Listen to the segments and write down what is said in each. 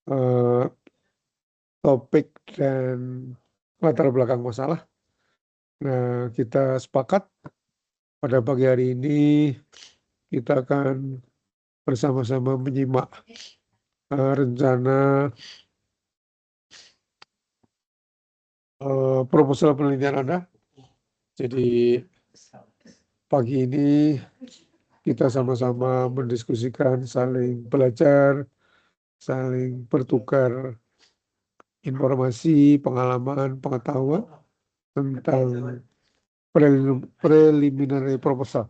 eh, topik dan latar belakang masalah. Nah, kita sepakat pada pagi hari ini kita akan bersama-sama menyimak rencana proposal penelitian Anda. Jadi pagi ini kita sama-sama mendiskusikan, saling belajar, saling bertukar informasi, pengalaman, pengetahuan tentang preliminary proposal,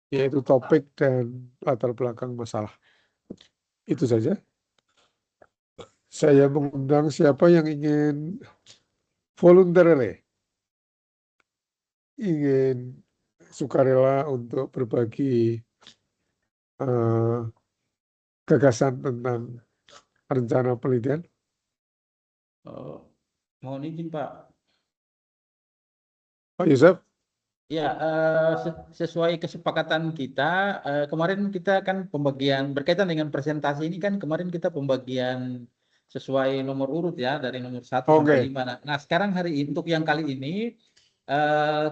yaitu topik dan latar belakang masalah. Itu saja. Saya mengundang siapa yang ingin voluntarily, ingin sukarela untuk berbagi gagasan tentang rencana penelitian. Mohon izin Pak. Pak Yusuf. Ya, sesuai kesepakatan kita, kemarin kita kan pembagian berkaitan dengan presentasi ini kan kemarin kita pembagian sesuai nomor urut ya, dari nomor 1 sampai 5. Nah, sekarang untuk yang kali ini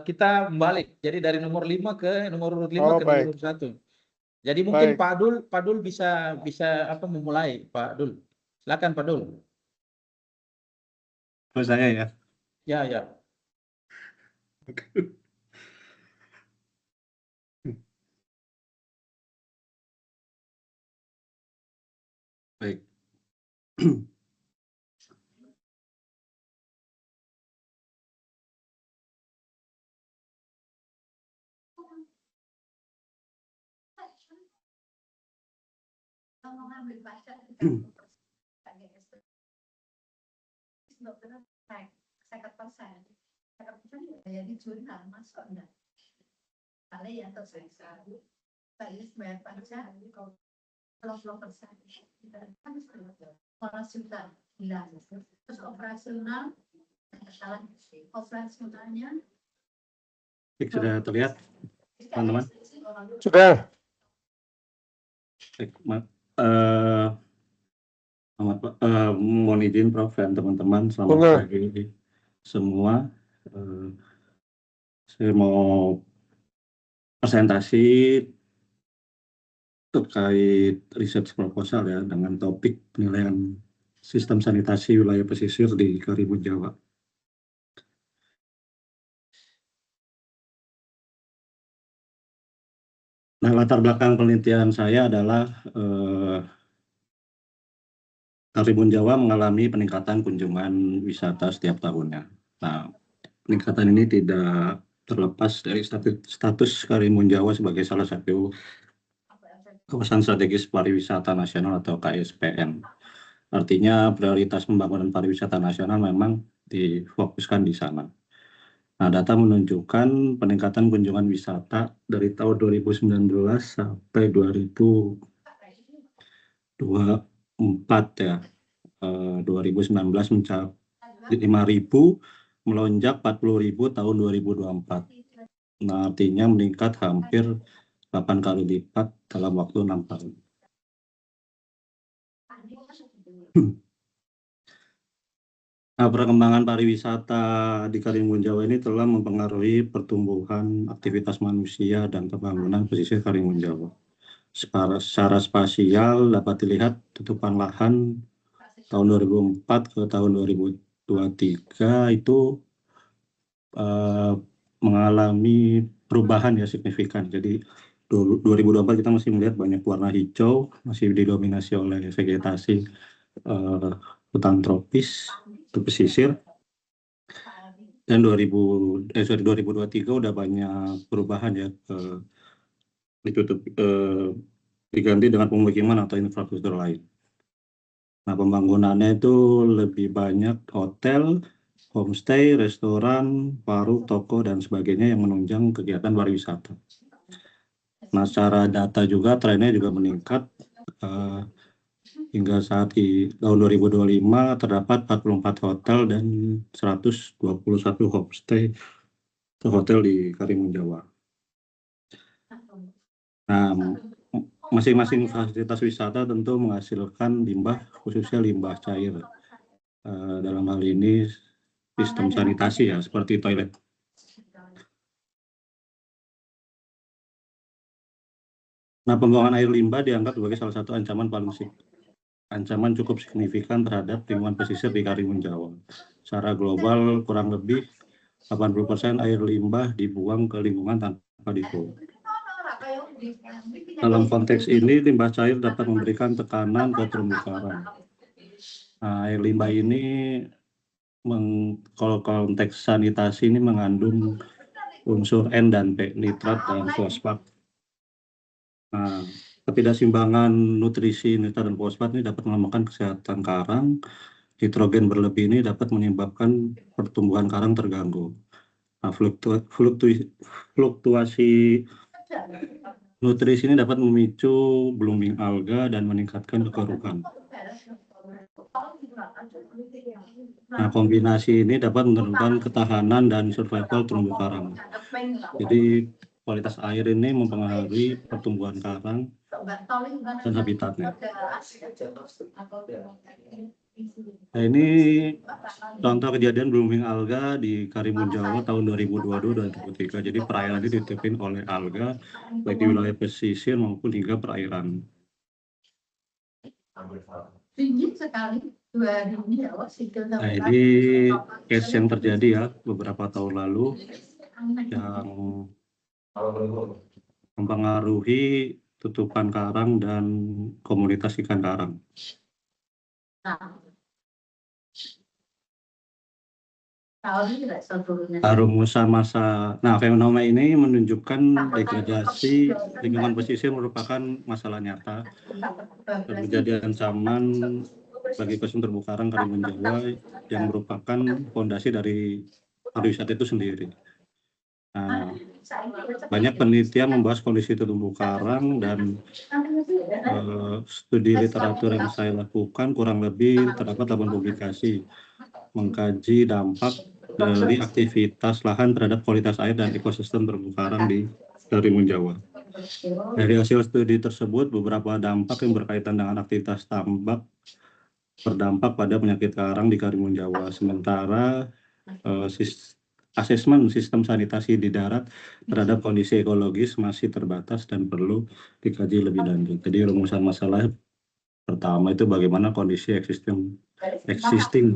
kita balik. Jadi dari nomor 5 ke nomor urut 5 ke nomor urut 1. Jadi mungkin Pak Dul bisa memulai, Pak Dul. Silakan Pak Dul. Oh, saya ya. Ya. Baik. Sudah terlihat, teman-teman? Sudah. Mohon izin Prof dan teman-teman, selamat pagi semua. Saya mau presentasi terkait riset proposal ya dengan topik penilaian sistem sanitasi wilayah pesisir di Karimun Jawa. Nah, latar belakang penelitian saya adalah Karimun Jawa mengalami peningkatan kunjungan wisata setiap tahunnya. Nah, peningkatan ini tidak terlepas dari status Karimun Jawa sebagai salah satu kawasan strategis pariwisata nasional atau KSPN. Artinya prioritas pembangunan pariwisata nasional memang difokuskan di sana. Nah, data menunjukkan peningkatan kunjungan wisata dari tahun 2019 sampai 2024 ya. 2019 mencapai 5.000, melonjak 40.000 tahun 2024. Nah, artinya meningkat hampir 8 kali lipat dalam waktu 6 tahun. Nah, perkembangan pariwisata di Karimun Jawa ini telah mempengaruhi pertumbuhan aktivitas manusia dan pembangunan pesisir Karimun Jawa. Secara spasial dapat dilihat tutupan lahan tahun 2004 ke tahun 2023 itu mengalami perubahan ya signifikan. Jadi 2024 kita masih melihat banyak warna hijau, masih didominasi oleh vegetasi hutan tropis atau pesisir. Dan 2023 udah banyak perubahan ya, diganti dengan pemukiman atau infrastruktur lain. Nah, pembangunannya itu lebih banyak hotel, homestay, restoran, warung, toko, dan sebagainya yang menunjang kegiatan pariwisata. Nah, secara data juga trennya juga meningkat. Hingga saat di tahun 2025 terdapat 44 hotel dan 121 homestay atau hotel di Karimun Jawa. Nah, masing-masing fasilitas wisata tentu menghasilkan limbah, khususnya limbah cair. Dalam hal ini sistem sanitasi ya, seperti toilet. Nah, pembuangan air limbah dianggap sebagai salah satu ancaman cukup signifikan terhadap lingkungan pesisir di Karimun Jawa. Secara global, kurang lebih 80% air limbah dibuang ke lingkungan tanpa dipungut. Dalam konteks ini, limbah cair dapat memberikan tekanan ke terumbu karang. Nah, air limbah ini, kalau konteks sanitasi ini mengandung unsur N dan P, nitrat dan fosfat. Nah, ketidakseimbangan nutrisi nitrat dan fosfat ini dapat melemahkan kesehatan karang. Nitrogen berlebih ini dapat menyebabkan pertumbuhan karang terganggu. Nah, fluktuasi nutrisi ini dapat memicu blooming alga dan meningkatkan kekerukan. Nah, kombinasi ini dapat menurunkan ketahanan dan survival terumbu karang. Jadi, kualitas air ini mempengaruhi pertumbuhan karang dan habitatnya. Nah, ini contoh kejadian blooming alga di Karimun Jawa tahun 2022-2023. Jadi perairan ini ditutupin oleh alga, baik di wilayah pesisir maupun hingga perairan. Tinggi sekali. Nah, ini case yang terjadi ya beberapa tahun lalu yang mempengaruhi tutupan karang dan komunitas ikan karang. Rumusan masa, nah fenomena ini menunjukkan degradasi lingkungan pesisir merupakan masalah nyata dan menjadi ancaman bagi ekosistem terumbu karang Karimun Jawa yang merupakan fondasi dari pariwisata itu sendiri. Nah, banyak penelitian membahas kondisi terumbu karang dan studi literatur yang saya lakukan kurang lebih terdapat 8 publikasi mengkaji dampak dari aktivitas lahan terhadap kualitas air dan ekosistem terumbu karang di Karimun Jawa. Dari hasil studi tersebut, beberapa dampak yang berkaitan dengan aktivitas tambak berdampak pada penyakit karang di Karimun Jawa. Sementara asesmen sistem sanitasi di darat terhadap kondisi ekologis masih terbatas dan perlu dikaji lebih lanjut. Jadi rumusan masalah pertama itu bagaimana kondisi existing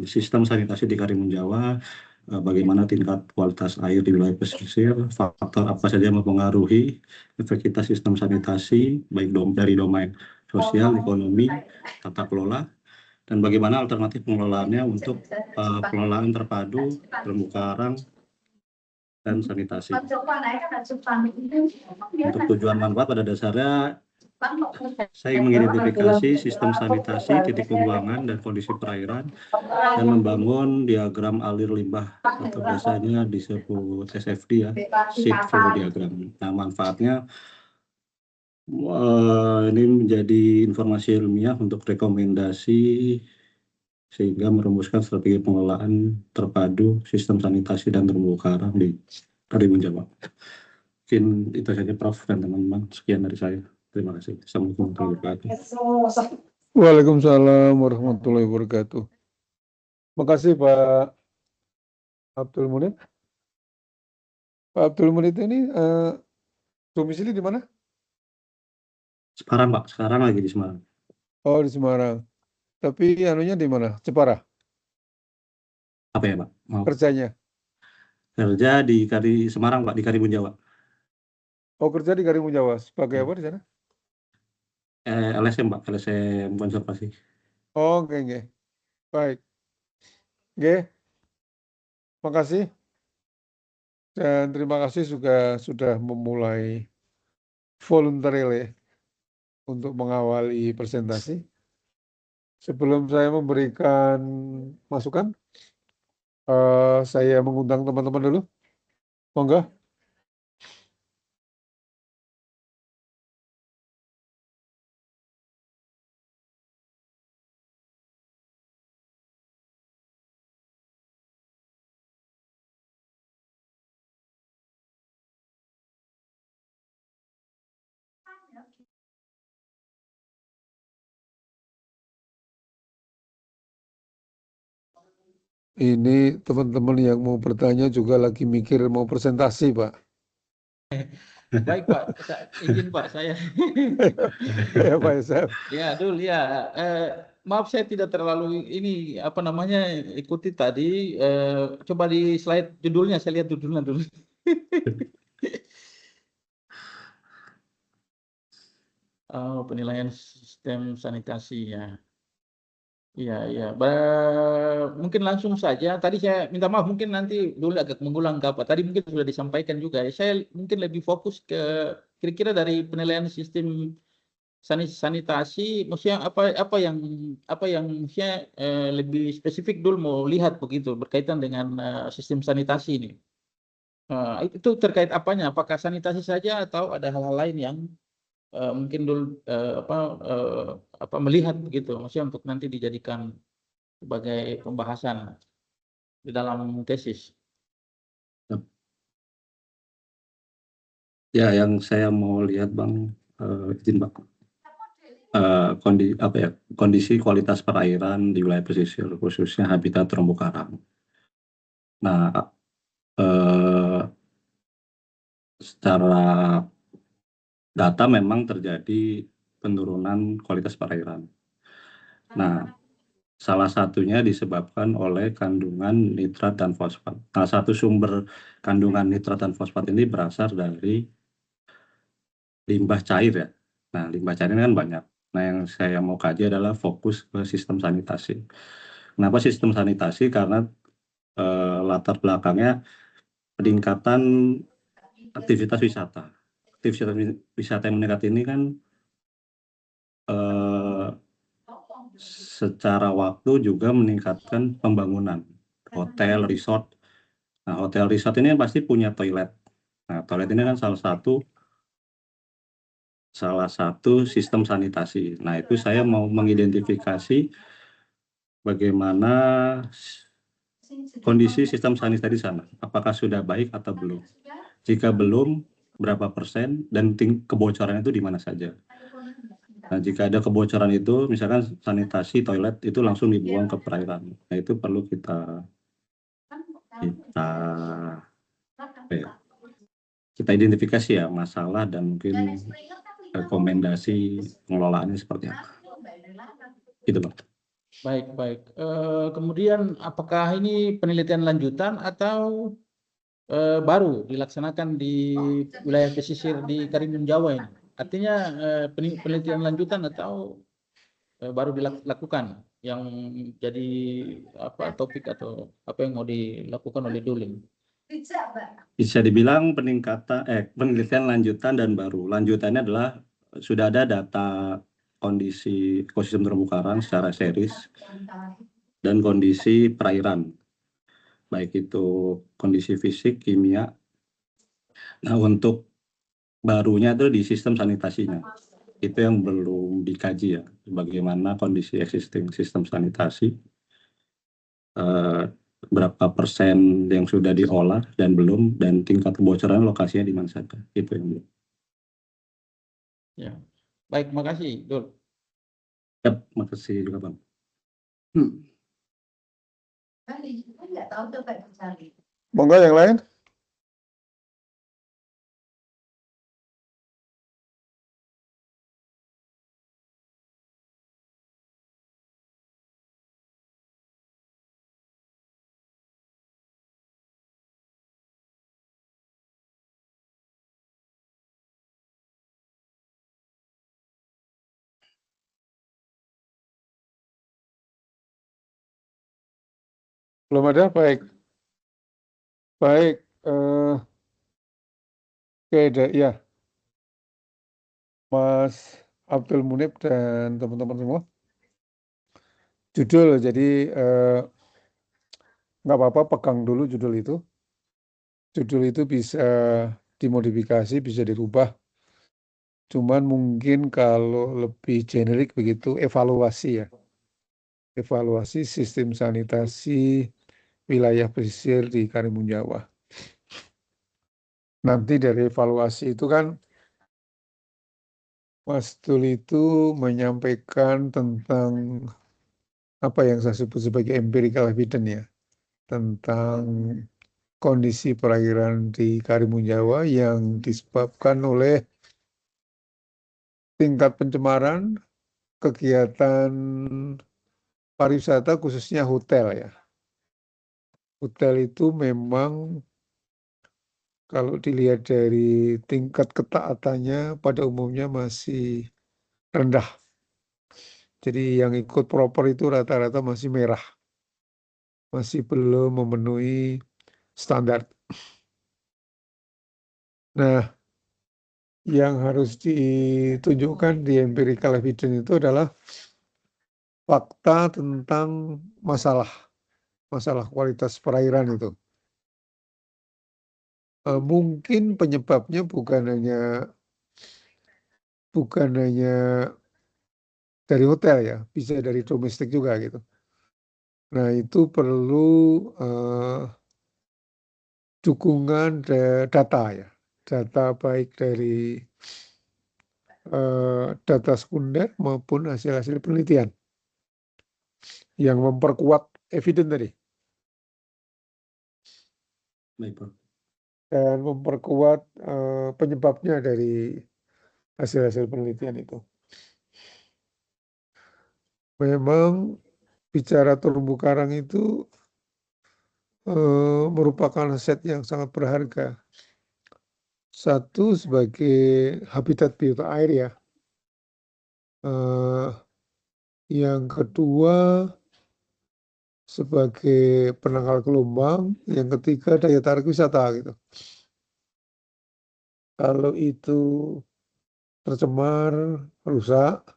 sistem sanitasi di Karimun Jawa, bagaimana tingkat kualitas air di wilayah pesisir, faktor apa saja yang mempengaruhi efektivitas sistem sanitasi, baik dari domain sosial, ekonomi, tata kelola, dan bagaimana alternatif pengelolaannya untuk pengelolaan terpadu terumbu karang dan sanitasi. Untuk tujuan manfaat pada dasarnya, saya mengidentifikasi sistem sanitasi, titik pembuangan, dan kondisi perairan, dan membangun diagram alir limbah atau biasanya disebut SFD ya, sheet flow diagram. Nah, manfaatnya ini menjadi informasi ilmiah untuk rekomendasi sehingga merumuskan strategi pengelolaan terpadu sistem sanitasi dan terumbu karang di Karimun Jawa. Mungkin itu saja Prof dan teman-teman. Sekian dari saya. Terima kasih. Assalamualaikum warahmatullahi wabarakatuh. Waalaikumsalam warahmatullahi wabarakatuh. Makasih Pak Abdul Munid. Pak Abdul Munid ini domisili di mana? Sekarang Pak, sekarang lagi di Semarang. Oh, di Semarang. Tapi anunya di mana? Jepara Apa ya Pak? Mau kerjanya. kerja di Semarang Pak, di Karimun Jawa. Oh, kerja di Karimun Jawa. Sebagai apa di sana? LSM Pak, LSM konservasi. Oh, oke. Baik. Oke. Makasih. Dan terima kasih juga sudah memulai voluntarily untuk mengawali presentasi. Sebelum saya memberikan masukan, saya mengundang teman-teman dulu. Monggo. Ini teman-teman yang mau bertanya juga lagi mikir mau presentasi, Pak. Baik Pak, izin Pak saya. Ya, Pak Yosef. Ya, Dul, ya. Maaf saya tidak terlalu ini apa namanya ikuti tadi. Coba di slide judulnya, saya lihat judulnya dulu. Oh, penilaian sistem sanitasi ya. Iya, iya. Mungkin langsung saja. Tadi saya minta maaf, mungkin nanti dulu agak mengulang ke apa. Tadi mungkin sudah disampaikan juga. Saya mungkin lebih fokus ke kira-kira dari penilaian sistem sanitasi. Maksudnya apa yang maksudnya lebih spesifik dulu mau lihat begitu berkaitan dengan sistem sanitasi ini. Itu terkait apanya? Apakah sanitasi saja atau ada hal-hal lain yang mungkin dulu melihat begitu, maksudnya untuk nanti dijadikan sebagai pembahasan di dalam tesis. Ya, yang saya mau lihat Bang, izin Bang, kondisi kualitas perairan di wilayah pesisir, khususnya habitat terumbu karang. Nah, secara data memang terjadi penurunan kualitas perairan. Nah, salah satunya disebabkan oleh kandungan nitrat dan fosfat. Nah, satu sumber kandungan nitrat dan fosfat ini berasal dari limbah cair ya. Nah, limbah cair ini kan banyak. Nah, yang saya mau kaji adalah fokus ke sistem sanitasi. Kenapa sistem sanitasi? Karena latar belakangnya peningkatan aktivitas wisata. Aktivitas wisata yang meningkat ini kan secara waktu juga meningkatkan pembangunan hotel, resort. Nah, hotel resort ini kan pasti punya toilet. Nah, toilet ini kan salah satu sistem sanitasi. Nah, itu saya mau mengidentifikasi bagaimana kondisi sistem sanitasi di sana. Apakah sudah baik atau belum? Jika belum, berapa persen dan kebocoran itu di mana saja? Nah, jika ada kebocoran itu, misalkan sanitasi toilet itu langsung dibuang ke perairan. Nah, itu perlu kita identifikasi ya masalah dan mungkin rekomendasi pengelolaannya seperti apa. Itu Pak. Baik. Kemudian apakah ini penelitian lanjutan atau baru dilaksanakan di wilayah pesisir di Karimun Jawa ini? Artinya penelitian lanjutan atau baru dilakukan yang jadi topik atau apa yang mau dilakukan oleh Duling? Bisa dibilang penelitian lanjutan dan baru. Lanjutannya adalah sudah ada data kondisi ekosistem terumbu karang secara seris dan kondisi perairan, baik itu kondisi fisik, kimia. Nah, untuk barunya itu di sistem sanitasinya. Itu yang belum dikaji ya, bagaimana kondisi existing sistem sanitasi, berapa persen yang sudah diolah dan belum, dan tingkat kebocoran lokasinya di mana saja. Itu yang belum. Ya, baik, makasih, Dul. Ya, makasih juga Bang. Nggak tahu coba dicari. Monggo yang lain. Belum ada, baik. Oke, ya. Mas Abdul Munib dan teman-teman semua. Judul, jadi nggak apa-apa pegang dulu judul itu. Judul itu bisa dimodifikasi, bisa dirubah. Cuman mungkin kalau lebih generik begitu, evaluasi ya. Evaluasi sistem sanitasi wilayah pesisir di Karimun Jawa. Nanti dari evaluasi itu kan Mas Dul itu menyampaikan tentang apa yang saya sebut sebagai empirical evidence ya. tentang kondisi perairan di Karimun Jawa yang disebabkan oleh tingkat pencemaran kegiatan pariwisata khususnya hotel ya. Hotel itu memang kalau dilihat dari tingkat ketaatannya pada umumnya masih rendah. Jadi yang ikut proper itu rata-rata masih merah. Masih belum memenuhi standar. Nah, yang harus ditunjukkan di empirical evidence itu adalah fakta tentang masalah kualitas perairan itu. Mungkin penyebabnya bukan hanya dari hotel ya, bisa dari domestik juga gitu. Nah, itu perlu dukungan data ya, data baik dari data sekunder maupun hasil-hasil penelitian yang memperkuat evidence tadi Baik, Prof. dan memperkuat penyebabnya dari hasil-hasil penelitian itu. Memang bicara terumbu karang itu merupakan aset yang sangat berharga. Satu sebagai habitat biota air ya. Yang kedua sebagai penangkal gelombang, yang ketiga daya tarik wisata gitu. Kalau itu tercemar, rusak,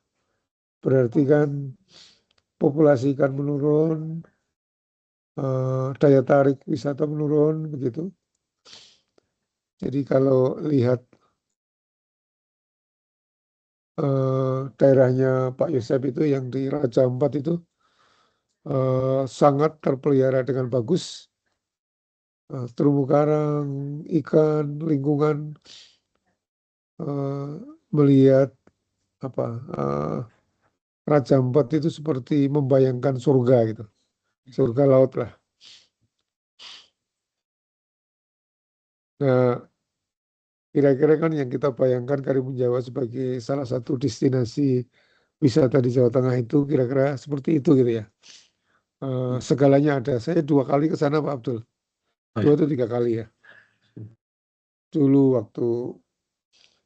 berarti kan populasi ikan menurun, daya tarik wisata menurun begitu. Jadi kalau lihat daerahnya Pak Yosep itu yang di Raja Ampat itu sangat terpelihara dengan bagus. Terumbu karang, ikan, lingkungan, melihat Raja Ampat itu seperti membayangkan surga gitu, surga laut lah. Nah, kira-kira kan yang kita bayangkan Karimun Jawa sebagai salah satu destinasi wisata di Jawa Tengah itu kira-kira seperti itu gitu ya. Segalanya ada. Saya 2 kali ke sana Pak Abdul, 2 atau 3 kali ya. Dulu waktu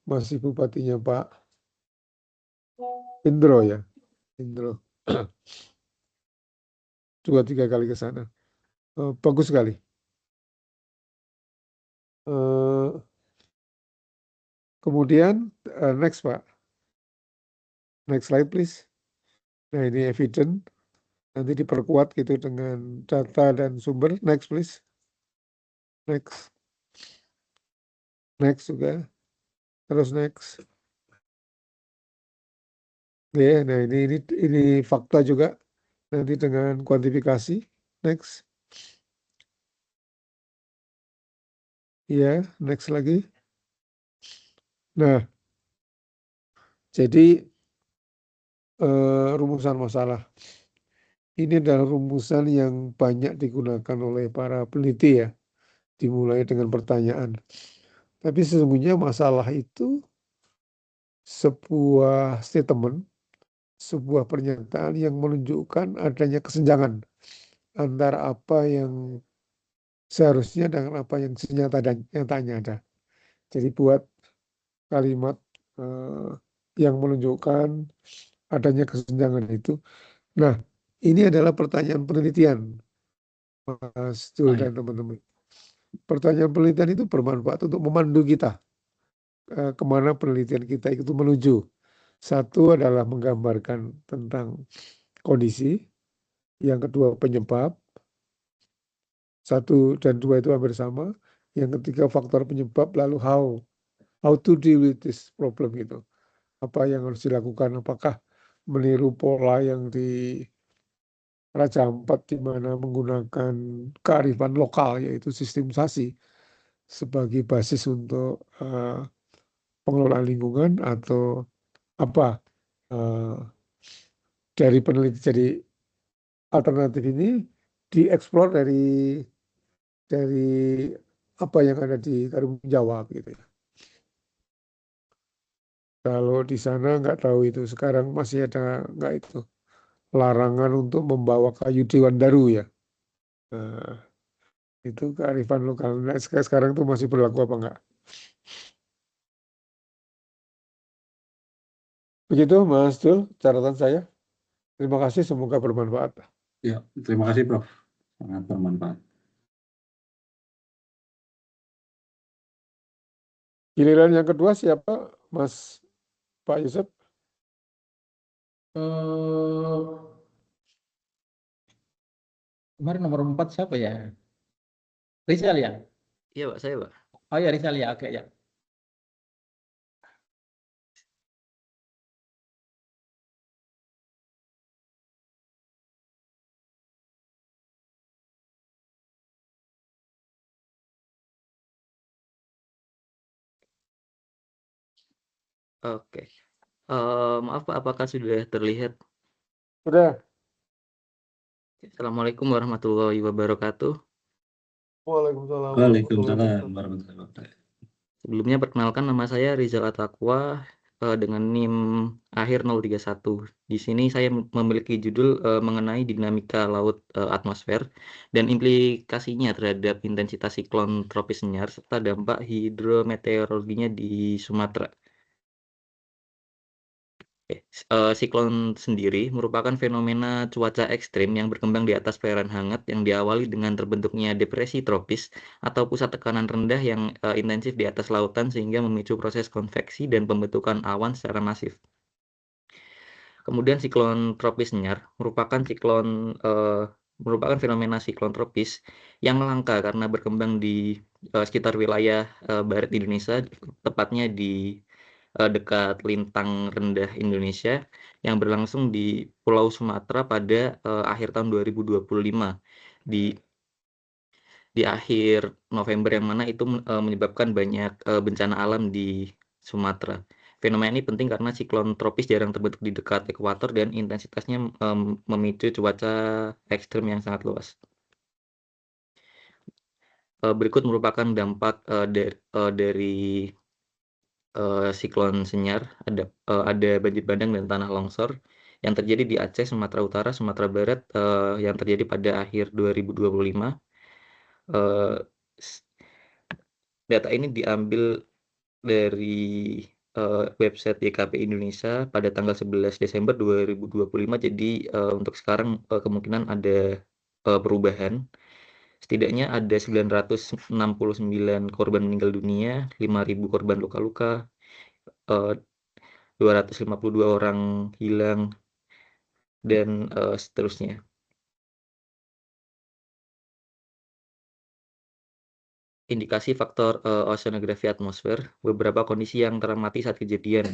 masih bupatinya Pak Indro ya, Indro. 2-3 kali ke sana. Bagus sekali. Kemudian next Pak. Next slide please. Nah ini evidence. Nanti diperkuat gitu dengan data dan sumber. Next please. Next. Next juga. Terus next. Ya, nah ini fakta juga. Nanti dengan kuantifikasi. Next. Ya, next lagi. Nah, jadi rumusan masalah. Ini adalah rumusan yang banyak digunakan oleh para peneliti ya. Dimulai dengan pertanyaan. Tapi sesungguhnya masalah itu sebuah statement, sebuah pernyataan yang menunjukkan adanya kesenjangan antara apa yang seharusnya dengan apa yang nyatanya ada. Jadi buat kalimat yang menunjukkan adanya kesenjangan itu. Nah, ini adalah pertanyaan penelitian, Mas Jul dan teman-teman. Pertanyaan penelitian itu bermanfaat untuk memandu kita kemana penelitian kita itu menuju. Satu adalah menggambarkan tentang kondisi, yang kedua penyebab, 1 dan 2 itu hampir sama, yang ketiga faktor penyebab, lalu how to deal with this problem gitu. Apa yang harus dilakukan, apakah meniru pola yang di Raja Ampat di mana menggunakan kearifan lokal yaitu sistem SASI sebagai basis untuk pengelolaan lingkungan atau apa dari peneliti. Jadi alternatif ini dieksplor dari apa yang ada di Karimun Jawa gitu ya. Kalau di sana nggak tahu itu, sekarang masih ada nggak itu larangan untuk membawa kayu Dewan Daru ya. Nah, itu kearifan lokal. Nah, sekarang itu masih berlaku apa enggak? Begitu Mas Dul, catatan saya. Terima kasih, semoga bermanfaat. Ya, terima kasih Prof. Sangat bermanfaat. Giliran yang kedua siapa, Mas Pak Yusuf? Kemarin nomor 4 siapa ya? Rizal ya? Iya Pak, saya Pak. Oh ya Rizal ya, oke ya. Oke. Maaf Pak, apakah sudah terlihat? Sudah. Assalamualaikum warahmatullahi wabarakatuh. Waalaikumsalam. Waalaikumsalam warahmatullahi wabarakatuh. Sebelumnya perkenalkan, nama saya Rizal Ataqwa dengan NIM akhir 031. Di sini saya memiliki judul mengenai dinamika laut atmosfer dan implikasinya terhadap intensitas siklon tropis senyar serta dampak hidrometeorologinya di Sumatera. Siklon sendiri merupakan fenomena cuaca ekstrim yang berkembang di atas perairan hangat yang diawali dengan terbentuknya depresi tropis atau pusat tekanan rendah yang intensif di atas lautan sehingga memicu proses konveksi dan pembentukan awan secara masif. Kemudian siklon tropis senyar merupakan fenomena siklon tropis yang langka karena berkembang di sekitar wilayah barat Indonesia, tepatnya di dekat lintang rendah Indonesia yang berlangsung di Pulau Sumatera pada akhir tahun 2025 di akhir November, yang mana itu menyebabkan banyak bencana alam di Sumatera. Fenomena ini penting karena siklon tropis jarang terbentuk di dekat ekuator dan intensitasnya memicu cuaca ekstrim yang sangat luas. Berikut merupakan dampak dari siklon senyar. Ada banjir bandang dan tanah longsor yang terjadi di Aceh, Sumatera Utara, Sumatera Barat yang terjadi pada akhir 2025. Data ini diambil dari website YKP Indonesia pada tanggal 11 Desember 2025. Jadi untuk sekarang kemungkinan ada perubahan. Setidaknya ada 969 korban meninggal dunia, 5.000 korban luka-luka, 252 orang hilang, dan seterusnya. Indikasi faktor oceanografi atmosfer, beberapa kondisi yang teramati saat kejadian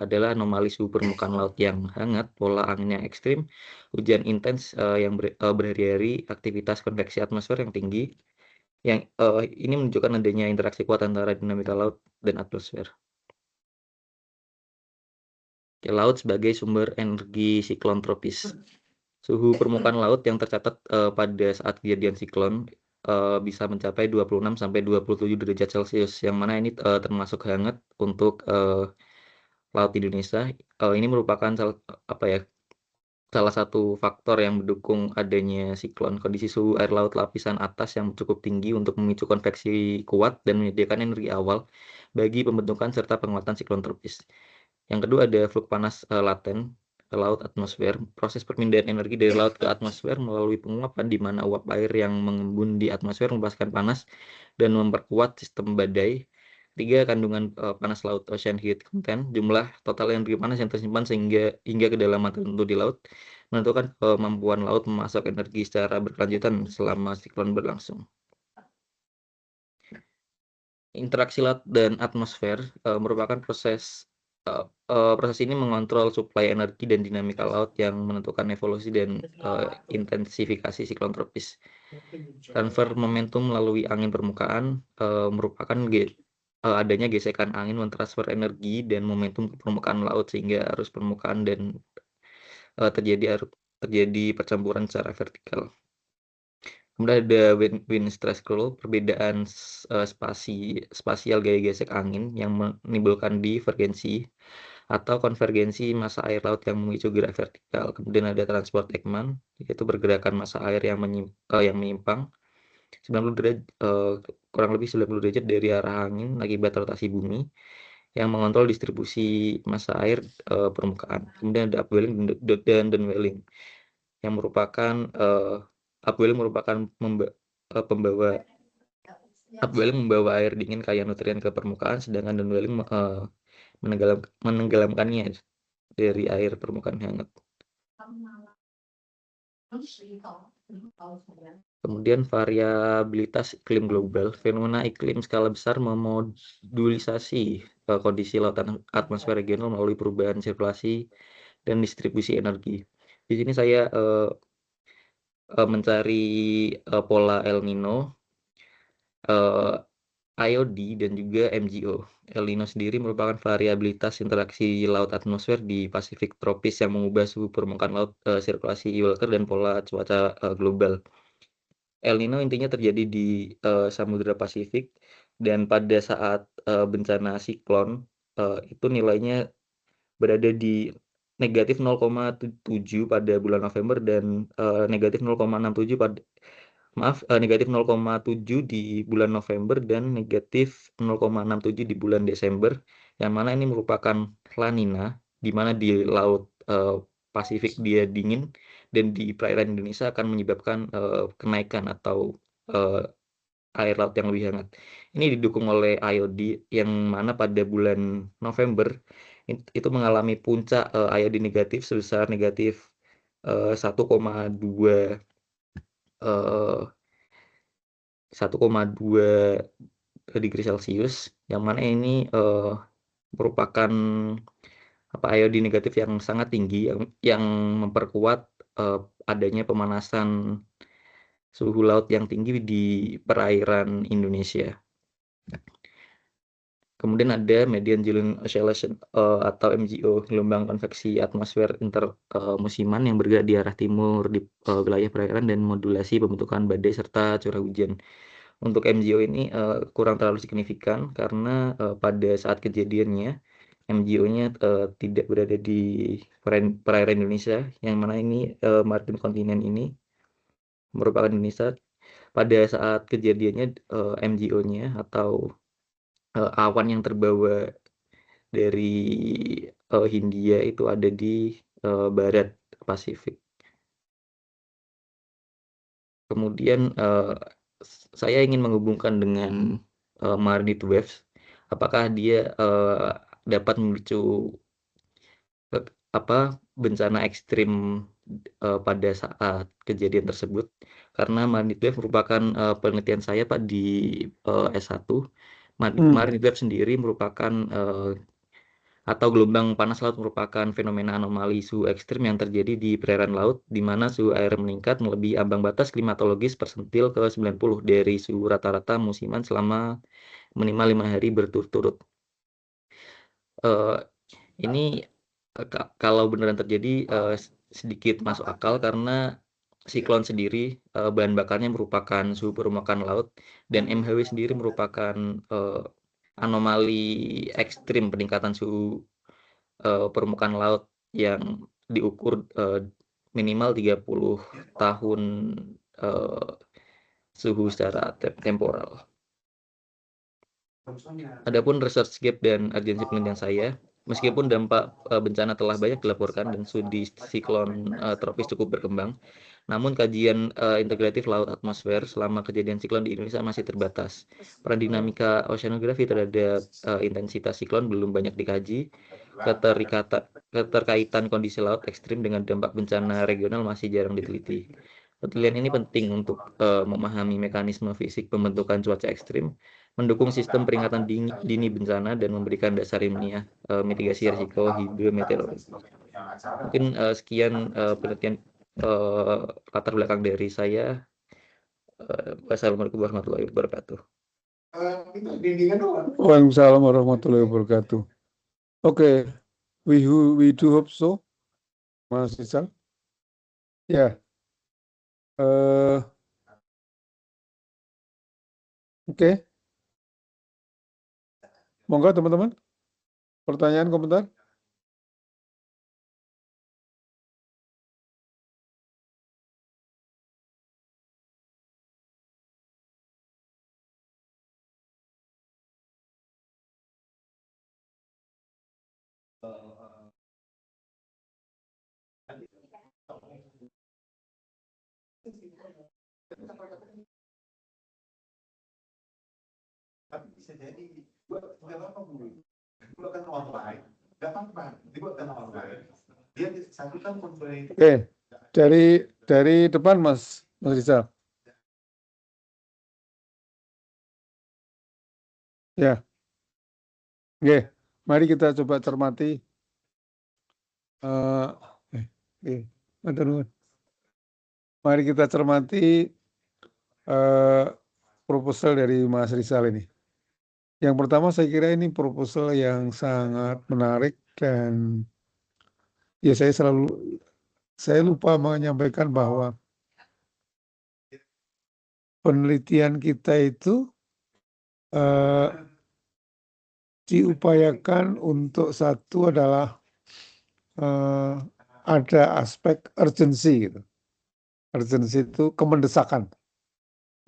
adalah anomali suhu permukaan laut yang hangat, pola angin yang ekstrim, hujan intens yang berhari-hari, aktivitas konveksi atmosfer yang tinggi, yang ini menunjukkan adanya interaksi kuat antara dinamika laut dan atmosfer. Laut sebagai sumber energi siklon tropis. Suhu permukaan laut yang tercatat pada saat kejadian siklon bisa mencapai 26 sampai 27 derajat Celcius, yang mana ini termasuk hangat untuk laut Indonesia. Ini merupakan salah satu faktor yang mendukung adanya siklon. Kondisi suhu air laut lapisan atas yang cukup tinggi untuk memicu konveksi kuat dan menyediakan energi awal bagi pembentukan serta penguatan siklon tropis. Yang kedua ada fluk panas laten ke laut atmosfer. Proses perpindahan energi dari laut ke atmosfer melalui penguapan, di mana uap air yang mengembun di atmosfer melepaskan panas dan memperkuat sistem badai. 3. Kandungan panas laut, ocean heat content, jumlah total energi panas yang tersimpan hingga kedalaman tertentu di laut, menentukan kemampuan laut memasok energi secara berkelanjutan selama siklon berlangsung. Interaksi laut dan atmosfer merupakan proses ini mengontrol suplai energi dan dinamika laut yang menentukan evolusi dan intensifikasi siklon tropis. Transfer momentum melalui angin permukaan merupakan adanya gesekan angin mentransfer energi dan momentum ke permukaan laut sehingga arus permukaan dan terjadi percampuran secara vertikal. Kemudian ada wind stress curl, perbedaan spasial gaya gesek angin yang menimbulkan divergensi atau konvergensi massa air laut yang memicu gerak vertikal. Kemudian ada transport Ekman, yaitu pergerakan massa air yang menyimpang 90 derajat, kurang lebih 90 derajat dari arah angin akibat rotasi bumi yang mengontrol distribusi massa air permukaan. Kemudian ada upwelling dan downwelling yang merupakan upwelling merupakan pembawa upwelling membawa air dingin kaya nutrien ke permukaan, sedangkan downwelling menenggelamkannya dari air permukaan hangat. Kemudian variabilitas iklim global, fenomena iklim skala besar memodulisasi kondisi lautan atmosfer regional melalui perubahan sirkulasi dan distribusi energi. Di sini saya mencari pola El Nino, IOD dan juga MGO. El Nino sendiri merupakan variabilitas interaksi laut atmosfer di Pasifik tropis yang mengubah suhu permukaan laut, sirkulasi Walker dan pola cuaca global. El Nino intinya terjadi di Samudra Pasifik dan pada saat bencana siklon itu nilainya berada di negatif 0,7 pada bulan November dan negatif 0,67 negatif 0,7 di bulan November dan negatif 0,67 di bulan Desember, yang mana ini merupakan La Nina, di mana di laut Pasifik dia dingin dan di perairan Indonesia akan menyebabkan kenaikan atau air laut yang lebih hangat. Ini didukung oleh IOD yang mana pada bulan November itu mengalami puncak IOD negatif sebesar negatif 1,2 degree Celcius, yang mana ini merupakan IOD negatif yang sangat tinggi yang memperkuat adanya pemanasan suhu laut yang tinggi di perairan Indonesia. Kemudian ada median Julian oscillation atau MGO, gelombang konveksi atmosfer intermusiman yang bergerak di arah timur di wilayah perairan dan modulasi pembentukan badai serta curah hujan. Untuk MGO ini kurang terlalu signifikan karena pada saat kejadiannya MGO-nya tidak berada di perairan Indonesia, yang mana ini maritim kontinen ini merupakan Indonesia. Pada saat kejadiannya MGO-nya atau awan yang terbawa dari Hindia itu ada di barat Pasifik. Kemudian saya ingin menghubungkan dengan magnitude waves, apakah dia dapat memicu bencana ekstrim pada saat kejadian tersebut, karena magnitude wave merupakan penelitian saya Pak di S1. Magnitude wave sendiri merupakan atau gelombang panas laut merupakan fenomena anomali suhu ekstrim yang terjadi di perairan laut, di mana suhu air meningkat melebihi ambang batas klimatologis persentil ke 90 dari suhu rata-rata musiman selama minimal 5 hari berturut-turut. Ini kalau beneran terjadi sedikit masuk akal karena siklon sendiri bahan bakarnya merupakan suhu permukaan laut dan MHW sendiri merupakan anomali ekstrim peningkatan suhu permukaan laut yang diukur minimal 30 tahun suhu secara temporal. Adapun research gap dan urgensi penelitian saya, meskipun dampak bencana telah banyak dilaporkan dan studi siklon tropis cukup berkembang, namun kajian integratif laut atmosfer selama kejadian siklon di Indonesia masih terbatas. Peran dinamika oceanografi terhadap intensitas siklon belum banyak dikaji. Keterkaitan kondisi laut ekstrim dengan dampak bencana regional masih jarang diteliti. Penelitian ini penting untuk memahami mekanisme fisik pembentukan cuaca ekstrim, mendukung sistem peringatan dini bencana, dan memberikan dasar ilmiah mitigasi risiko hidrometeorologi. Mungkin sekian penelitian latar belakang dari saya. Wassalamualaikum warahmatullahi wabarakatuh. Waalaikumsalam warahmatullahi wabarakatuh. Okay, we do hope so, Mas Rizal. Ya, Oke, monggo teman-teman. Pertanyaan, komentar? Tapi bisa jadi dibuatkan orang lain, nggak apa-apa, dibuatkan orang lain. Dia disatukan komponen itu. Oke, dari depan Mas Rizal. Ya, oke. Mari kita coba cermati. Matur nuwun. Mari kita cermati proposal dari Mas Rizal ini. Yang pertama saya kira ini proposal yang sangat menarik dan ya saya lupa menyampaikan bahwa penelitian kita itu diupayakan untuk satu adalah ada aspek urgensi gitu. Urgensi itu kemendesakan,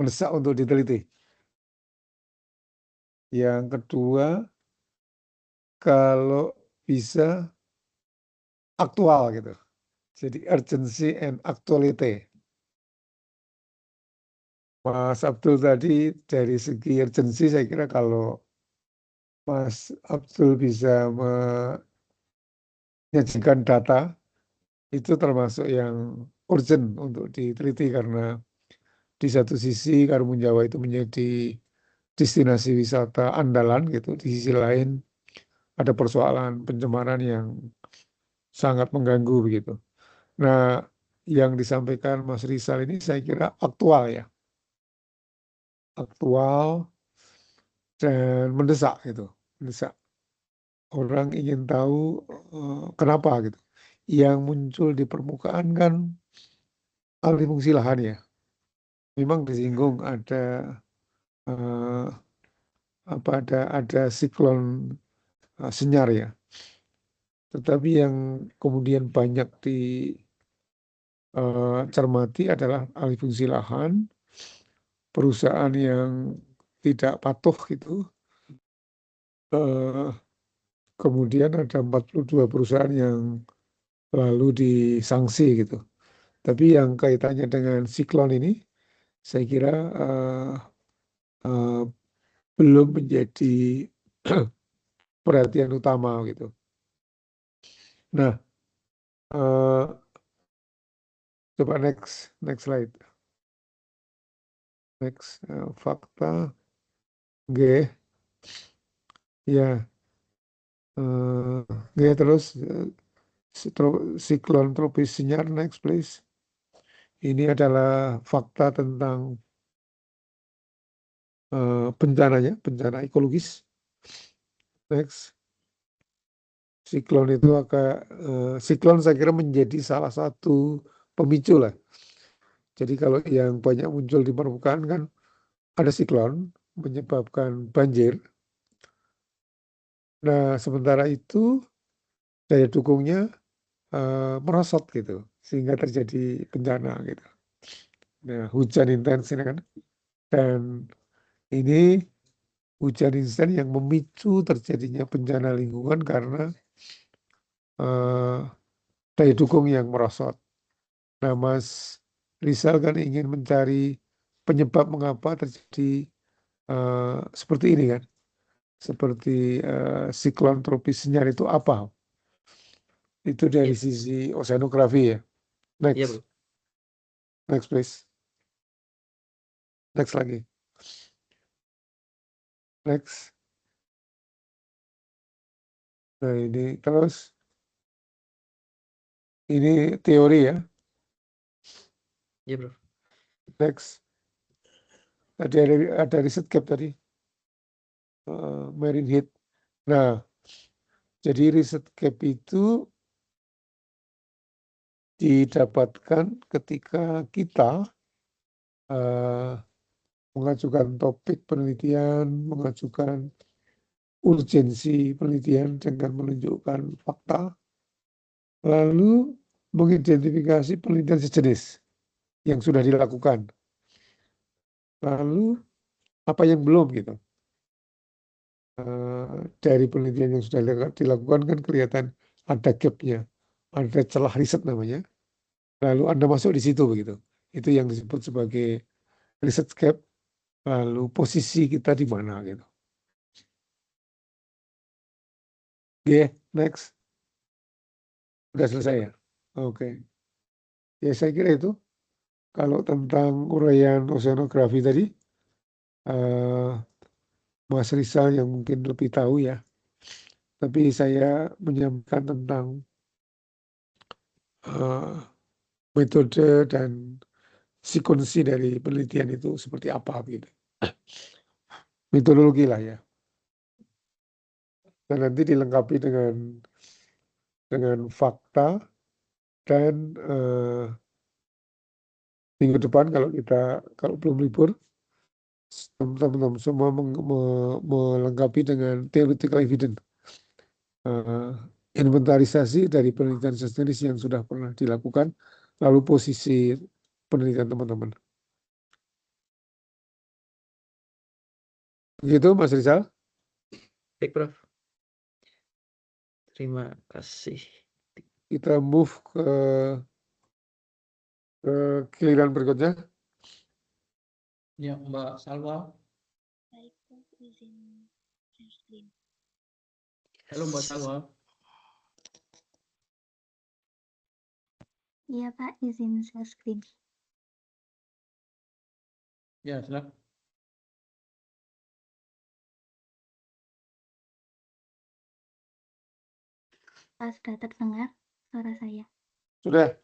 mendesak untuk diteliti. Yang kedua, kalau bisa aktual gitu. Jadi urgency and actuality. Mas Abdul tadi dari segi urgensi saya kira kalau Mas Abdul bisa menyajikan data itu termasuk yang urgent untuk diteliti karena di satu sisi Karimun Jawa itu menjadi destinasi wisata andalan gitu, di sisi lain ada persoalan pencemaran yang sangat mengganggu begitu. Nah, yang disampaikan Mas Rizal ini saya kira aktual ya, aktual dan mendesak gitu, mendesak. Orang ingin tahu kenapa gitu. Yang muncul di permukaan kan alih fungsi lahan ya. Memang disinggung ada ada siklon senyar ya. Tetapi yang kemudian banyak dicermati adalah alih fungsi lahan, perusahaan yang tidak patuh gitu. Kemudian ada 42 perusahaan yang lalu disanksi gitu. Tapi yang kaitannya dengan siklon ini, saya kira belum menjadi perhatian utama gitu. Nah, coba next slide. Next, fakta G. Ya, G terus siklon tropis senyar, next please. Ini adalah fakta tentang bencananya, bencana ekologis. Next. Siklon itu siklon saya kira menjadi salah satu pemicu lah. Jadi kalau yang banyak muncul di permukaan kan ada siklon menyebabkan banjir. Nah, sementara itu daya dukungnya merosot gitu, sehingga terjadi bencana gitu. Nah, hujan intens ini kan, dan ini hujan intens yang memicu terjadinya bencana lingkungan karena daya dukung yang merosot. Nah, Mas Rizal kan ingin mencari penyebab mengapa terjadi seperti ini kan, seperti siklon tropis senyar itu apa? Itu dari sisi oceanografi ya. Next. Iya, Bro. Next please. Next lagi. Next. Nah ini terus. Ini teori ya. Iya, Bro. Next. Ada riset gap tadi. Marine heat. Nah, jadi riset gap itu didapatkan ketika kita mengajukan topik penelitian, mengajukan urgensi penelitian dengan menunjukkan fakta, lalu mengidentifikasi penelitian sejenis yang sudah dilakukan, lalu apa yang belum gitu. Dari penelitian yang sudah dilakukan kan kelihatan ada gap-nya, ada celah riset namanya, lalu Anda masuk di situ begitu. Itu yang disebut sebagai research gap, lalu posisi kita di mana gitu. Oke, next. Udah selesai ya? Oke. Ya saya kira itu. Kalau tentang uraian oceanografi tadi, Mas Rizal yang mungkin lebih tahu ya. Tapi saya menyampaikan tentang metode dan sequensi dari penelitian itu seperti apa gitu. Metodologi lah ya. Dan nanti dilengkapi dengan fakta dan minggu depan kalau belum libur, teman-teman semua melengkapi dengan theoretical evidence. Inventarisasi dari penelitian sejenis yang sudah pernah dilakukan, lalu posisi penelitian teman-teman. Begitu Mas Rizal? Baik, Prof. Terima kasih. Kita move ke giliran berikutnya. Ya, Mbak Salwa. Baik, Prof, izin share screen. Halo Mbak Salwa. Iya Pak, izin share screen. Ya, silakan. Pak, sudah terdengar suara saya? Sudah.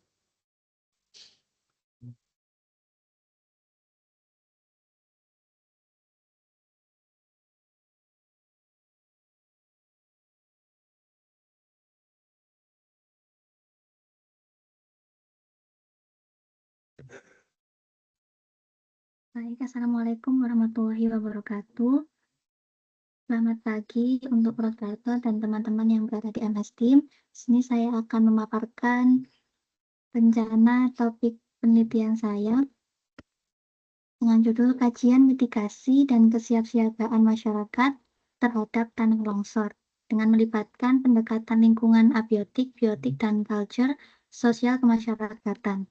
Baik, Assalamualaikum warahmatullahi wabarakatuh. Selamat pagi untuk Prof. Darto dan teman-teman yang berada di MS Team. Di sini saya akan memaparkan rencana topik penelitian saya dengan judul Kajian Mitigasi dan Kesiapsiagaan Masyarakat terhadap Tanah Longsor dengan melibatkan pendekatan lingkungan abiotik, biotik, dan culture sosial kemasyarakatan.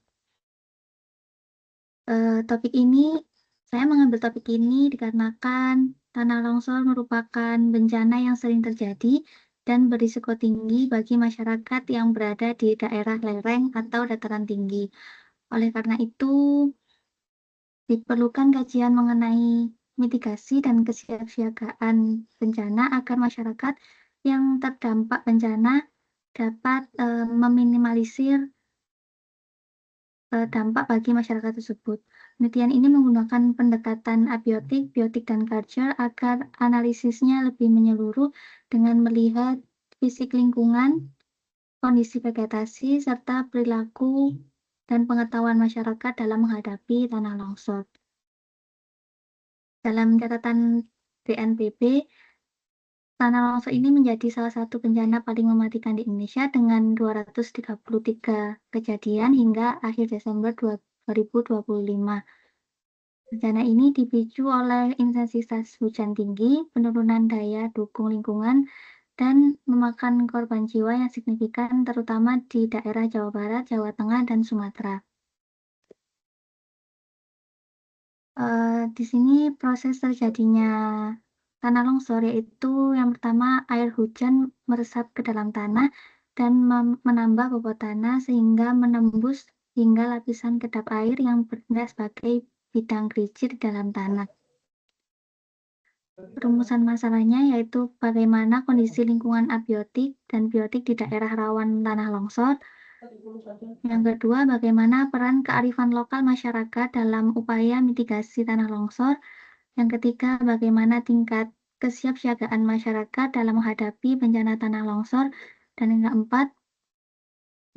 Saya mengambil topik ini dikarenakan tanah longsor merupakan bencana yang sering terjadi dan berisiko tinggi bagi masyarakat yang berada di daerah lereng atau dataran tinggi. Oleh karena itu, diperlukan kajian mengenai mitigasi dan kesiapsiagaan bencana agar masyarakat yang terdampak bencana dapat meminimalisir dampak bagi masyarakat tersebut. Penelitian ini menggunakan pendekatan abiotik, biotik, dan culture agar analisisnya lebih menyeluruh dengan melihat fisik lingkungan, kondisi vegetasi, serta perilaku dan pengetahuan masyarakat dalam menghadapi tanah longsor. Dalam catatan BNPB, tanah longsor ini menjadi salah satu bencana paling mematikan di Indonesia dengan 233 kejadian hingga akhir Desember 2025. Bencana ini dipicu oleh intensitas hujan tinggi, penurunan daya dukung lingkungan, dan memakan korban jiwa yang signifikan terutama di daerah Jawa Barat, Jawa Tengah, dan Sumatera. Di sini proses terjadinya tanah longsor yaitu yang pertama air hujan meresap ke dalam tanah dan menambah bobot tanah sehingga menembus hingga lapisan kedap air yang bertindak sebagai bidang gerigi di dalam tanah. Rumusan masalahnya yaitu bagaimana kondisi lingkungan abiotik dan biotik di daerah rawan tanah longsor. Yang kedua, bagaimana peran kearifan lokal masyarakat dalam upaya mitigasi tanah longsor. Yang ketiga, bagaimana tingkat kesiapsiagaan masyarakat dalam menghadapi bencana tanah longsor. Dan yang keempat,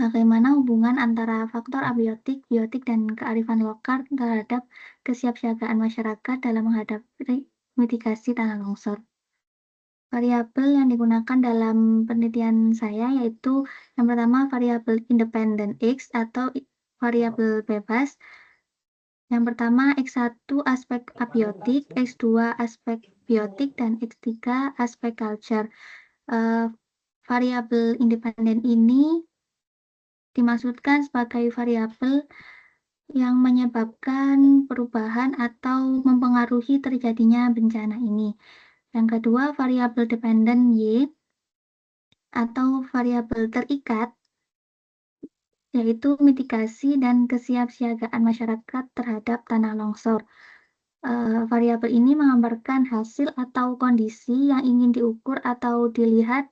bagaimana hubungan antara faktor abiotik, biotik, dan kearifan lokal terhadap kesiapsiagaan masyarakat dalam menghadapi mitigasi tanah longsor. Variabel yang digunakan dalam penelitian saya yaitu yang pertama variabel independen X atau variabel bebas. Yang pertama X1 aspek abiotik, X2 aspek biotik, dan X3 aspek culture. Variabel independen ini dimaksudkan sebagai variabel yang menyebabkan perubahan atau mempengaruhi terjadinya bencana ini. Yang kedua, variabel dependen Y atau variabel terikat, yaitu mitigasi dan kesiapsiagaan masyarakat terhadap tanah longsor. Variabel ini menggambarkan hasil atau kondisi yang ingin diukur atau dilihat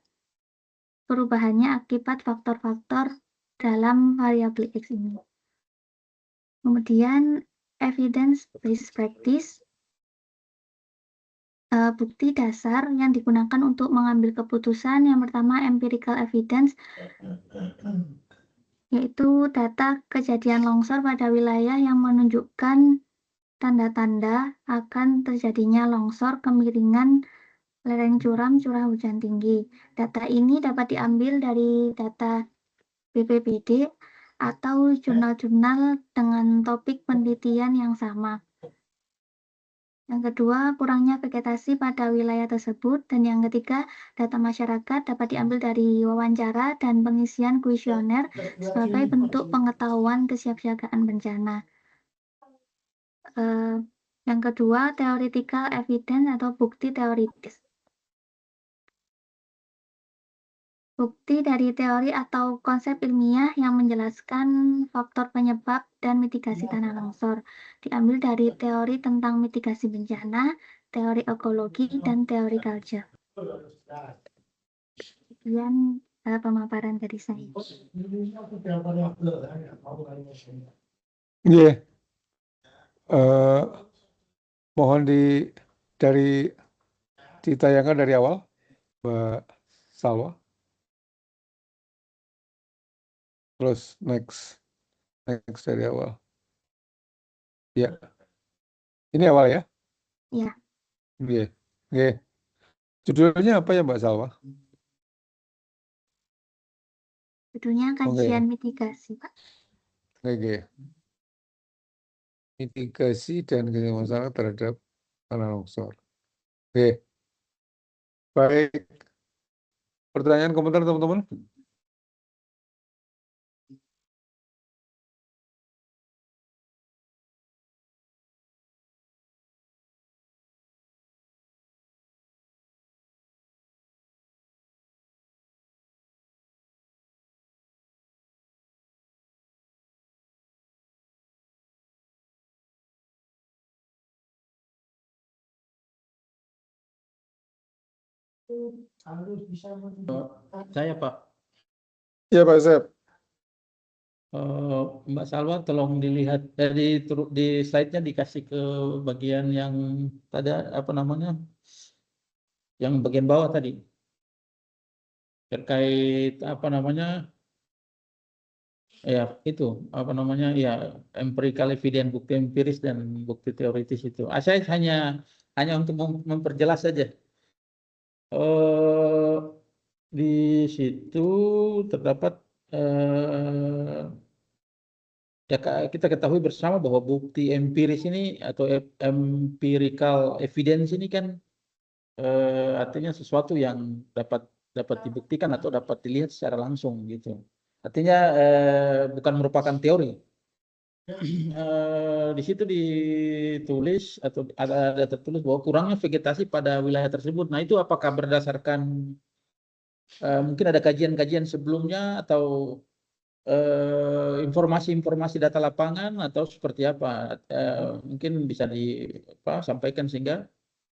perubahannya akibat faktor-faktor dalam variabel X ini. Kemudian evidence-based practice, bukti dasar yang digunakan untuk mengambil keputusan. Yang pertama empirical evidence, yaitu data kejadian longsor pada wilayah yang menunjukkan tanda-tanda akan terjadinya longsor, kemiringan, lereng curam, curah hujan tinggi. Data ini dapat diambil dari data BPBD atau jurnal-jurnal dengan topik penelitian yang sama. Yang kedua, kurangnya vegetasi pada wilayah tersebut. Dan yang ketiga, data masyarakat dapat diambil dari wawancara dan pengisian kuesioner sebagai bentuk pengetahuan kesiapsiagaan bencana. Yang kedua, theoretical evidence atau bukti teoritis. Bukti dari teori atau konsep ilmiah yang menjelaskan faktor penyebab dan mitigasi tanah longsor. Diambil dari teori tentang mitigasi bencana, teori ekologi, dan teori culture. Sekian pemaparan dari saya. Iya. Mohon ditayangkan dari awal, Mbak Salwa. Terus next dari awal. Ya. Ini awal ya? Ya. Iya. Oke. Judulnya apa ya Mbak Salwa? Judulnya kajian mitigasi, Pak. Oke. Mitigasi dan masalah terhadap tanah longsor. Oke. Baik. Pertanyaan, komentar teman-teman? Saya Pak. Ya Pak Sep. Mbak Salwa tolong dilihat di slide-nya dikasih ke bagian yang tadi apa namanya? Yang bagian bawah tadi. Terkait apa namanya? Ya, itu apa namanya? Ya, empirical evidence, bukti empiris dan bukti teoritis itu. Saya hanya untuk memperjelas saja. Di situ terdapat ya kita ketahui bersama bahwa bukti empiris ini atau empirical evidence ini kan artinya sesuatu yang dapat dibuktikan atau dapat dilihat secara langsung gitu. Artinya bukan merupakan teori. Di situ ditulis atau ada tertulis bahwa kurangnya vegetasi pada wilayah tersebut. Nah itu apakah berdasarkan mungkin ada kajian-kajian sebelumnya atau informasi-informasi data lapangan atau seperti apa? Mungkin bisa disampaikan sehingga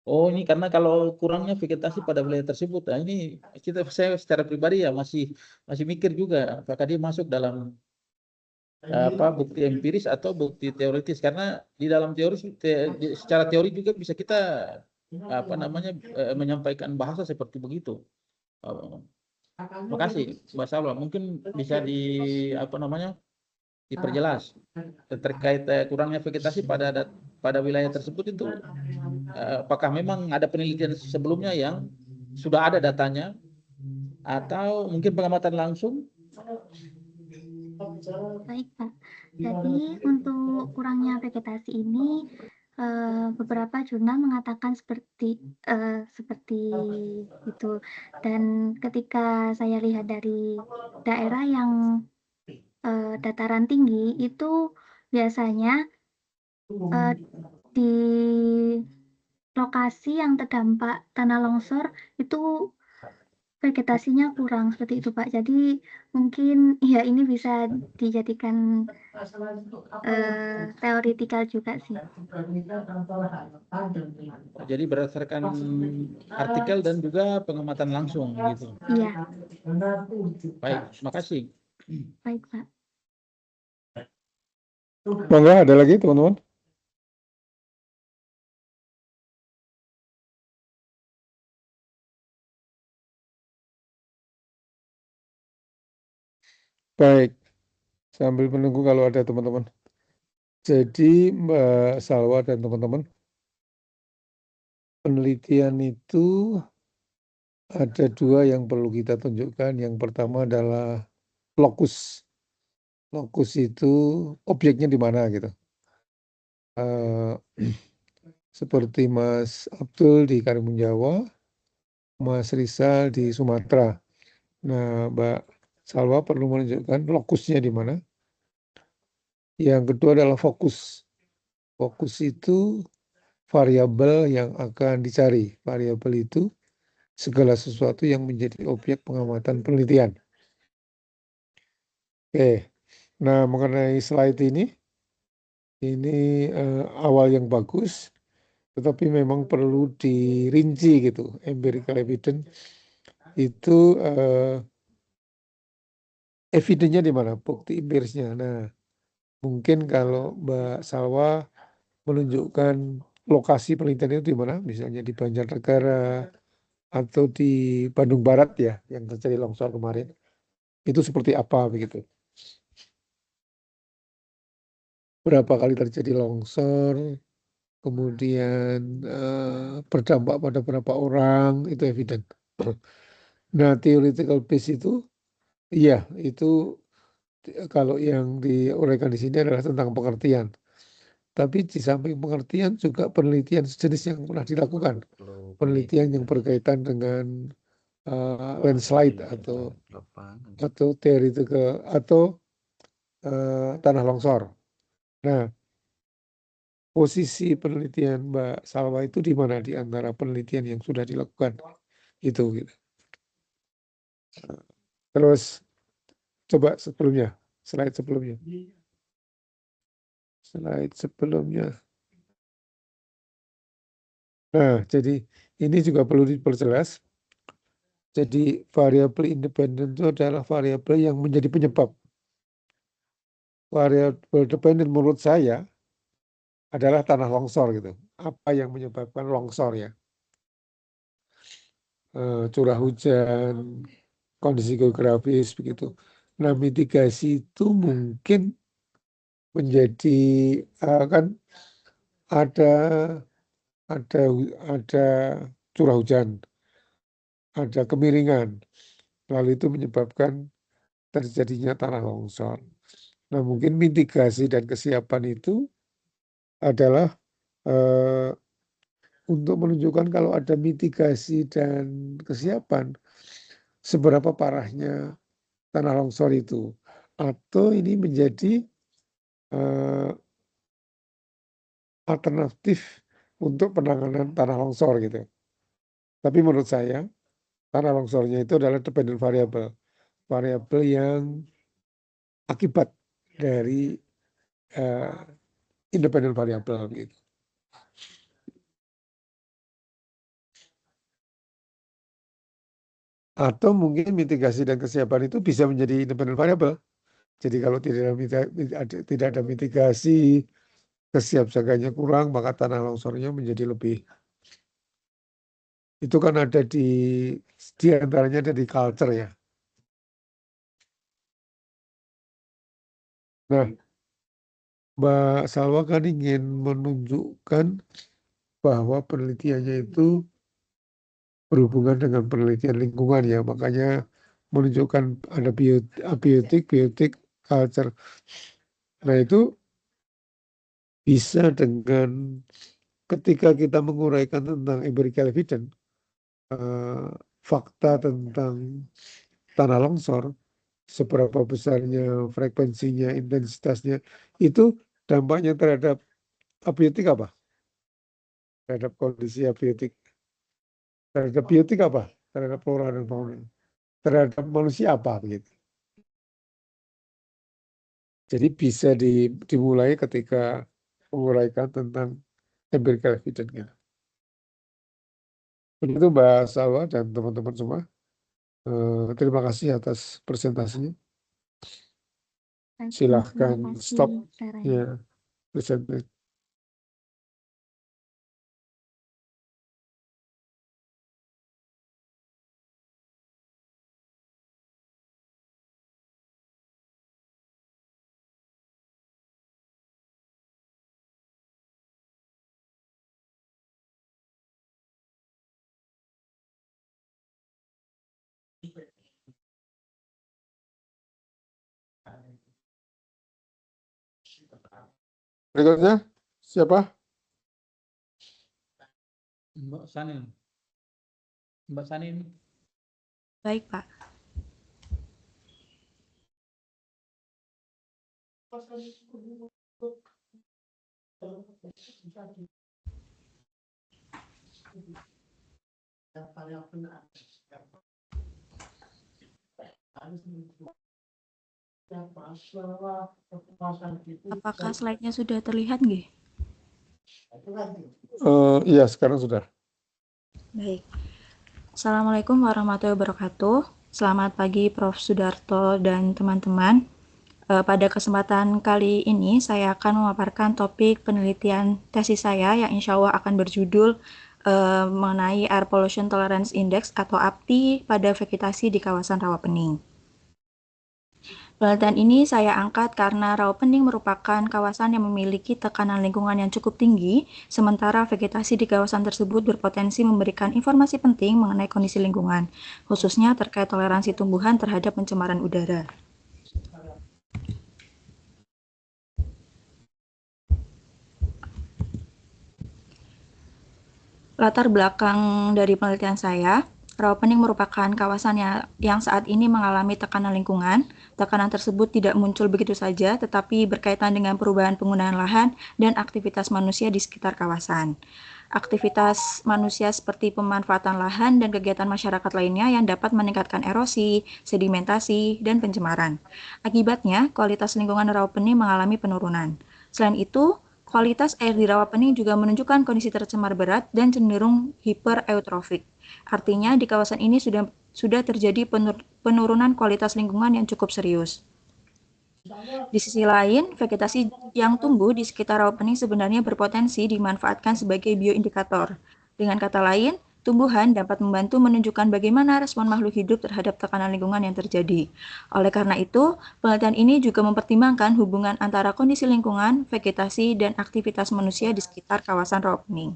ini karena kalau kurangnya vegetasi pada wilayah tersebut. Nah ini saya secara pribadi ya masih mikir juga apakah dia masuk dalam bukti empiris atau bukti teoritis, karena di dalam teori secara teori juga bisa kita menyampaikan bahasa seperti begitu. Terima kasih, Mbak Salwa. Mungkin bisa diperjelas terkait kurangnya vegetasi pada wilayah tersebut itu. Apakah memang ada penelitian sebelumnya yang sudah ada datanya, atau mungkin pengamatan langsung? Baik, Pak. Jadi untuk kurangnya vegetasi ini beberapa jurnal mengatakan seperti itu. Dan ketika saya lihat dari daerah yang dataran tinggi itu biasanya di lokasi yang terdampak tanah longsor itu vegetasinya kurang seperti itu, Pak. Jadi mungkin ya ini bisa dijadikan teoritikal juga sih. Jadi berdasarkan artikel dan juga pengamatan langsung gitu. Iya, Baik, terima kasih. baik, Pak. Monggo, ada lagi teman-teman? Baik, sambil menunggu kalau ada teman-teman. Jadi Mbak Salwa dan teman-teman, penelitian itu ada dua yang perlu kita tunjukkan. Yang pertama adalah lokus. Lokus itu objeknya di mana gitu. Seperti Mas Abdul di Karimun Jawa, Mas Rizal di Sumatera. Nah, Mbak Salwa perlu menunjukkan lokusnya di mana. Yang kedua adalah fokus. Fokus itu variabel yang akan dicari. Variabel itu segala sesuatu yang menjadi objek pengamatan penelitian. Oke, nah mengenai slide ini awal yang bagus, tetapi memang perlu dirinci gitu. Empirical evidence itu evidennya di mana, bukti empirisnya. Nah, mungkin kalau Mbak Salwa menunjukkan lokasi penelitian itu di mana, misalnya di Banjarnegara atau di Bandung Barat ya, yang terjadi longsor kemarin, itu seperti apa begitu? Berapa kali terjadi longsor, kemudian berdampak pada berapa orang, itu evident. Nah, theoretical base itu, iya, itu kalau yang diuraikan di sini adalah tentang pengertian. Tapi di samping pengertian juga penelitian sejenis yang pernah dilakukan. Penelitian yang berkaitan dengan landslide atau theoretical atau tanah longsor. Nah, posisi penelitian Mbak Salwa itu di mana di antara penelitian yang sudah dilakukan itu gitu. Terus coba slide sebelumnya. Slide sebelumnya. Nah, jadi ini juga perlu diperjelas. Jadi variabel independen itu adalah variabel yang menjadi penyebab. Variabel dependen menurut saya adalah tanah longsor gitu. Apa yang menyebabkan longsor ya? Curah hujan, kondisi geografis begitu. Nah, mitigasi itu mungkin menjadi kan ada curah hujan, ada kemiringan, lalu itu menyebabkan terjadinya tanah longsor. Nah, mungkin mitigasi dan kesiapan itu adalah untuk menunjukkan kalau ada mitigasi dan kesiapan, seberapa parahnya tanah longsor itu. Atau ini menjadi alternatif untuk penanganan tanah longsor gitu. Tapi menurut saya, tanah longsornya itu adalah dependent variable. Variabel yang akibat dari independent variable gitu. Atau mungkin mitigasi dan kesiapan itu bisa menjadi independent variable. Jadi kalau tidak ada mitigasi, kesiapsiaganya kurang, maka tanah longsornya menjadi lebih. Itu kan ada di antaranya ada di culture ya. Nah, Mbak Salwa kan ingin menunjukkan bahwa penelitiannya itu berhubungan dengan penelitian lingkungan ya, makanya menunjukkan ada biotik culture. Nah, itu bisa dengan ketika kita menguraikan tentang empirical evidence, fakta tentang tanah longsor, seberapa besarnya frekuensinya, intensitasnya, itu dampaknya terhadap abiotik apa? Terhadap kondisi abiotik. Terhadap biotik apa? Terhadap flora dan fauna. Terhadap manusia apa begitu. Jadi bisa dimulai ketika menguraikan tentang empirical evidence. Gitu. Begitu Mbak Salwa dan teman-teman semua. Terima kasih atas presentasinya. Baik, Silahkan terima kasih, stop Sarah. ya presentasi. Berikutnya siapa? Mbak Sanin. Mbak Sanin. Baik, Pak. Apakah slide-nya sudah terlihat nggih? Iya, sekarang sudah. Baik. Assalamualaikum warahmatullahi wabarakatuh. Selamat pagi Prof. Sudarto dan teman-teman. Pada kesempatan kali ini saya akan memaparkan topik penelitian tesis saya yang insya Allah akan berjudul mengenai Air Pollution Tolerance Index atau APTI pada vegetasi di kawasan Rawapening. Penelitian ini saya angkat karena Rawapening merupakan kawasan yang memiliki tekanan lingkungan yang cukup tinggi, sementara vegetasi di kawasan tersebut berpotensi memberikan informasi penting mengenai kondisi lingkungan, khususnya terkait toleransi tumbuhan terhadap pencemaran udara. Latar belakang dari penelitian saya, Rawapening merupakan kawasan yang saat ini mengalami tekanan lingkungan. Tekanan tersebut tidak muncul begitu saja, tetapi berkaitan dengan perubahan penggunaan lahan dan aktivitas manusia di sekitar kawasan. Aktivitas manusia seperti pemanfaatan lahan dan kegiatan masyarakat lainnya yang dapat meningkatkan erosi, sedimentasi, dan pencemaran. Akibatnya, kualitas lingkungan Rawapening mengalami penurunan. Selain itu, kualitas air di Rawapening juga menunjukkan kondisi tercemar berat dan cenderung hipereutropik. Artinya di kawasan ini sudah terjadi penurunan kualitas lingkungan yang cukup serius. Di sisi lain, vegetasi yang tumbuh di sekitar Rawapening sebenarnya berpotensi dimanfaatkan sebagai bioindikator. Dengan kata lain, tumbuhan dapat membantu menunjukkan bagaimana respon makhluk hidup terhadap tekanan lingkungan yang terjadi. Oleh karena itu, penelitian ini juga mempertimbangkan hubungan antara kondisi lingkungan, vegetasi, dan aktivitas manusia di sekitar kawasan Rawapening.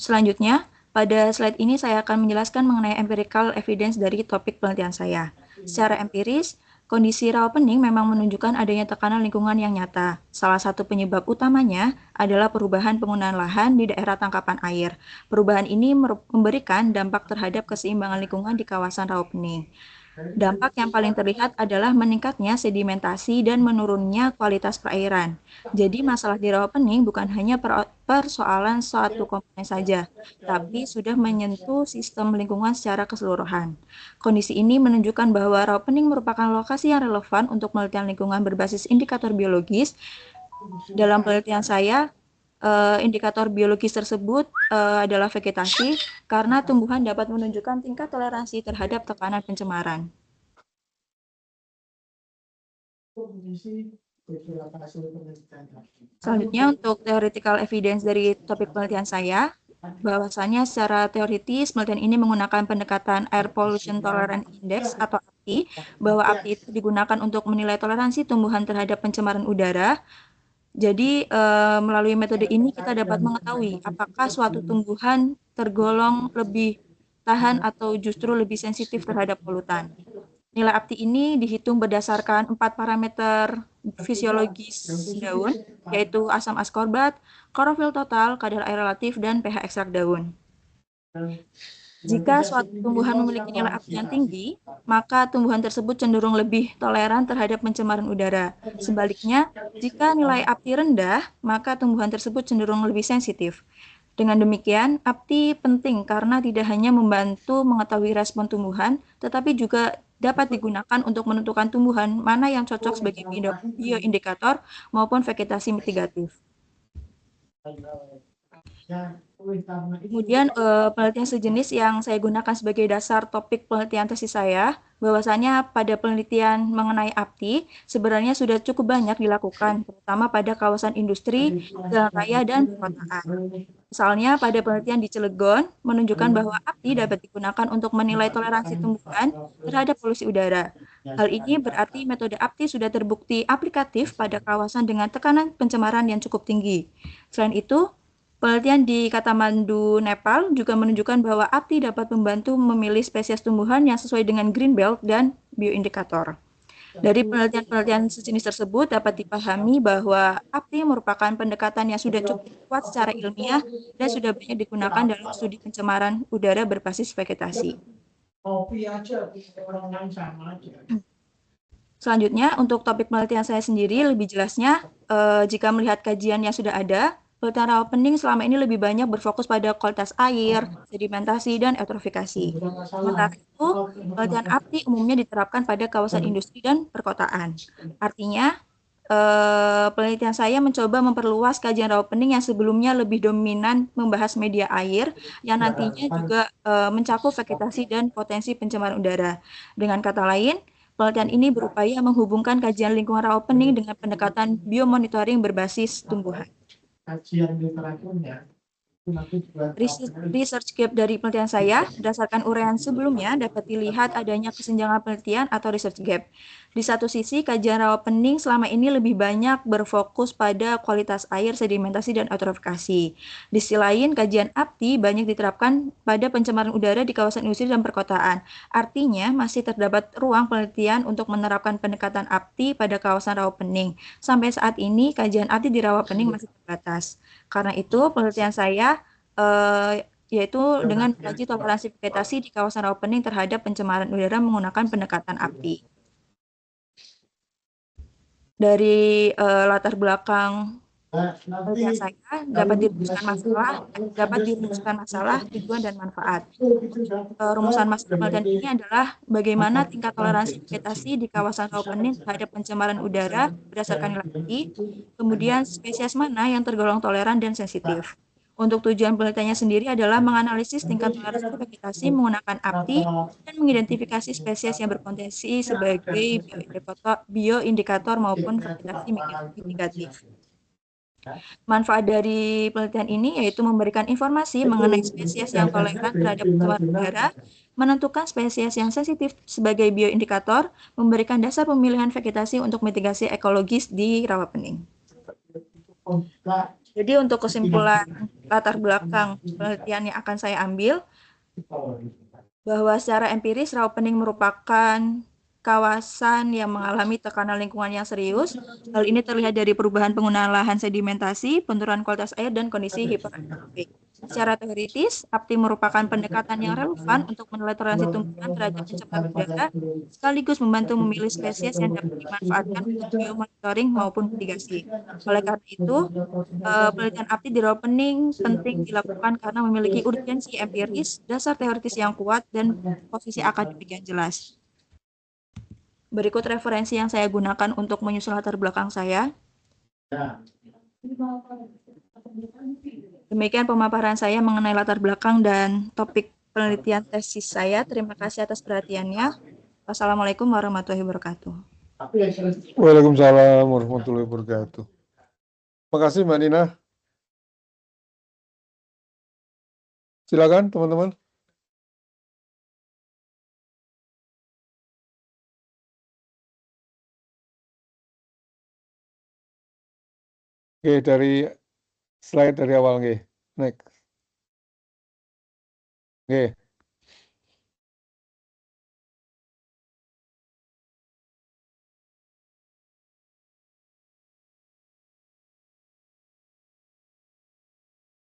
Selanjutnya, pada slide ini saya akan menjelaskan mengenai empirical evidence dari topik penelitian saya. Secara empiris, kondisi Rawapening memang menunjukkan adanya tekanan lingkungan yang nyata. Salah satu penyebab utamanya adalah perubahan penggunaan lahan di daerah tangkapan air. Perubahan ini memberikan dampak terhadap keseimbangan lingkungan di kawasan Rawapening. Dampak yang paling terlihat adalah meningkatnya sedimentasi dan menurunnya kualitas perairan. Jadi masalah di Rawapening bukan hanya persoalan suatu komponen saja, tapi sudah menyentuh sistem lingkungan secara keseluruhan. Kondisi ini menunjukkan bahwa Rawapening merupakan lokasi yang relevan untuk penelitian lingkungan berbasis indikator biologis. Dalam penelitian saya, indikator biologis tersebut adalah vegetasi karena tumbuhan dapat menunjukkan tingkat toleransi terhadap tekanan pencemaran. Selanjutnya untuk theoretical evidence dari topik penelitian saya, Bahwasanya secara teoritis penelitian ini menggunakan pendekatan Air Pollution Tolerance Index atau APTI, bahwa APTI itu digunakan untuk menilai toleransi tumbuhan terhadap pencemaran udara. Jadi melalui metode ini kita dapat mengetahui apakah suatu tumbuhan tergolong lebih tahan atau justru lebih sensitif terhadap polutan. Nilai APTI ini dihitung berdasarkan 4 parameter fisiologis daun, yaitu asam askorbat, klorofil total, kadar air relatif, dan pH ekstrak daun. Jika suatu tumbuhan memiliki nilai APTI yang tinggi, maka tumbuhan tersebut cenderung lebih toleran terhadap pencemaran udara. Sebaliknya, jika nilai APTI rendah, maka tumbuhan tersebut cenderung lebih sensitif. Dengan demikian, APTI penting karena tidak hanya membantu mengetahui respon tumbuhan, tetapi juga dapat digunakan untuk menentukan tumbuhan mana yang cocok sebagai bioindikator maupun vegetasi mitigatif. Kemudian penelitian sejenis yang saya gunakan sebagai dasar topik penelitian tesis saya, bahwasanya pada penelitian mengenai APTI sebenarnya sudah cukup banyak dilakukan, terutama pada kawasan industri, jalan raya, dan perkotaan. Misalnya pada penelitian di Cilegon menunjukkan bahwa APTI dapat digunakan untuk menilai toleransi tumbuhan terhadap polusi udara. Hal ini berarti metode APTI sudah terbukti aplikatif pada kawasan dengan tekanan pencemaran yang cukup tinggi. Selain itu, penelitian di Kathmandu, Nepal juga menunjukkan bahwa APTI dapat membantu memilih spesies tumbuhan yang sesuai dengan green belt dan bioindikator. Dari penelitian-penelitian sejenis tersebut dapat dipahami bahwa APTI merupakan pendekatan yang sudah cukup kuat secara ilmiah dan sudah banyak digunakan dalam studi pencemaran udara berbasis vegetasi. Selanjutnya, untuk topik penelitian saya sendiri, lebih jelasnya, jika melihat kajian yang sudah ada, penelitian rawa pening selama ini lebih banyak berfokus pada kualitas air, sedimentasi, dan eutrofikasi. Sementara itu, penelitian APTI umumnya diterapkan pada kawasan industri dan perkotaan. Artinya, penelitian saya mencoba memperluas kajian rawa pening yang sebelumnya lebih dominan membahas media air, yang nantinya juga mencakup vegetasi dan potensi pencemaran udara. Dengan kata lain, penelitian ini berupaya menghubungkan kajian lingkungan rawa pening dengan pendekatan biomonitoring berbasis tumbuhan. Research gap dari penelitian saya, berdasarkan uraian sebelumnya, dapat dilihat adanya kesenjangan penelitian atau research gap. Di satu sisi, kajian rawa pening selama ini lebih banyak berfokus pada kualitas air, sedimentasi, dan eutrofikasi. Di sisi lain, kajian APTI banyak diterapkan pada pencemaran udara di kawasan industri dan perkotaan. Artinya, masih terdapat ruang penelitian untuk menerapkan pendekatan APTI pada kawasan rawa pening. Sampai saat ini, kajian APTI di rawa pening masih terbatas. Karena itu, penelitian saya yaitu dengan mengkaji toleransi vegetasi di kawasan rawa pening terhadap pencemaran udara menggunakan pendekatan APTI. Dari latar belakang penelitian saya dapat dirumuskan masalah, tujuan, dan manfaat. Rumusan masalah penelitian ini adalah bagaimana tingkat toleransi vegetasi di kawasan rawa pening terhadap pencemaran udara berdasarkan nilai APTI, kemudian spesies mana yang tergolong toleran dan sensitif. Untuk tujuan penelitiannya sendiri adalah menganalisis tingkat toleransi vegetasi menggunakan APTI dan mengidentifikasi spesies yang berpotensi sebagai bioindikator maupun vegetasi mitigatif. Manfaat dari penelitian ini yaitu memberikan informasi mengenai spesies yang toleran terhadap pencemaran udara, menentukan spesies yang sensitif sebagai bioindikator, memberikan dasar pemilihan vegetasi untuk mitigasi ekologis di rawa pening. Jadi untuk kesimpulan latar belakang penelitian yang akan saya ambil, bahwa secara empiris rawa pening merupakan kawasan yang mengalami tekanan lingkungan yang serius. Hal ini terlihat dari perubahan penggunaan lahan sedimentasi, penurunan kualitas air, dan kondisi hipereutropik. Secara teoritis, APTI merupakan pendekatan yang relevan untuk menilai toleransi tumbuhan terhadap pencemaran udara, sekaligus membantu memilih spesies yang dapat dimanfaatkan untuk biomonitoring maupun mitigasi. Oleh karena itu, penelitian APTI di rawa pening penting dilakukan karena memiliki urgensi empiris, dasar teoritis yang kuat, dan posisi akademik yang jelas. Berikut referensi yang saya gunakan untuk menyusun latar belakang saya. Demikian pemaparan saya mengenai latar belakang dan topik penelitian tesis saya. Terima kasih atas perhatiannya. Wassalamualaikum warahmatullahi wabarakatuh. Waalaikumsalam warahmatullahi wabarakatuh. Terima kasih Mbak Nina. Silakan teman-teman. Oke, dari slide dari awal nggih. Next. Nggih.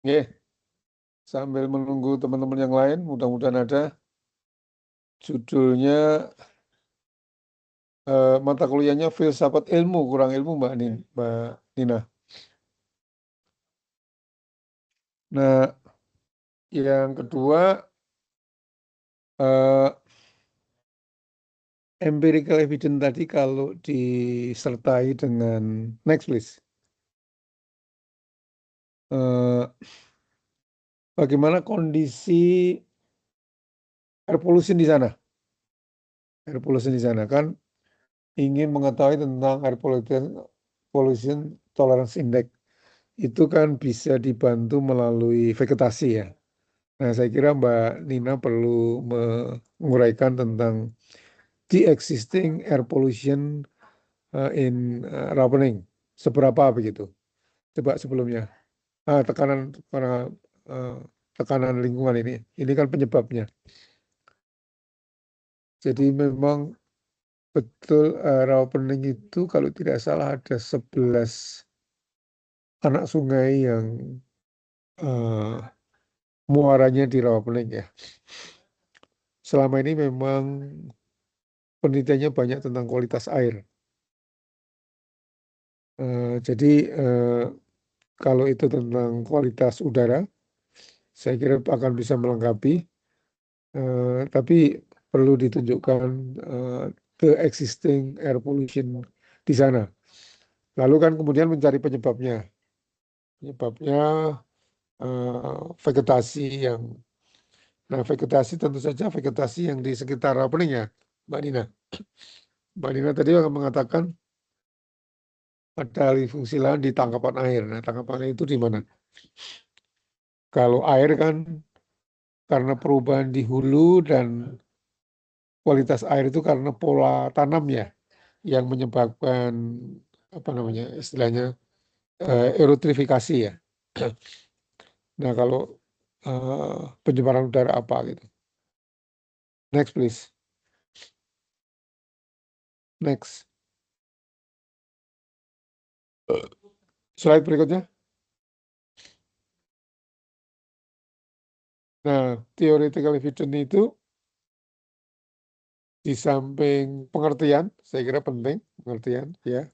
Nggih. Sambil menunggu teman-teman yang lain, mudah-mudahan ada. Judulnya mata kuliahnya filsafat ilmu, kurang ilmu Mbak Nina. Nah, yang kedua empirical evidence tadi kalau disertai dengan next please. Bagaimana kondisi air pollution di sana? Air pollution di sana kan ingin mengetahui tentang air pollution tolerance index. Itu kan bisa dibantu melalui vegetasi ya. Nah, saya kira Mbak Nina perlu menguraikan tentang the existing air pollution in Rapening. Seberapa begitu? Coba sebelumnya. Tekanan lingkungan ini. Ini kan penyebabnya. Jadi memang betul Rapening itu kalau tidak salah ada 11 anak sungai yang muaranya di Rawapening ya. Selama ini memang penelitiannya banyak tentang kualitas air. Jadi kalau itu tentang kualitas udara, saya kira akan bisa melengkapi. Tapi perlu ditunjukkan the existing air pollution di sana. Lalu kan kemudian mencari penyebabnya. Penyebabnya vegetasi yang, nah vegetasi tentu saja vegetasi yang di sekitar Rawapening ya, Mbak Nina. Mbak Nina tadi akan mengatakan ada alih fungsi lahan di tangkapan air. Nah, tangkapan air itu di mana? Kalau air kan karena perubahan di hulu dan kualitas air itu karena pola tanam ya, yang menyebabkan apa namanya istilahnya eutrofifikasi ya. Nah, kalau pencemaran udara apa gitu. Next please. Next. Slide berikutnya. Nah, theoretical evidence itu di samping pengertian, saya kira penting pengertian ya.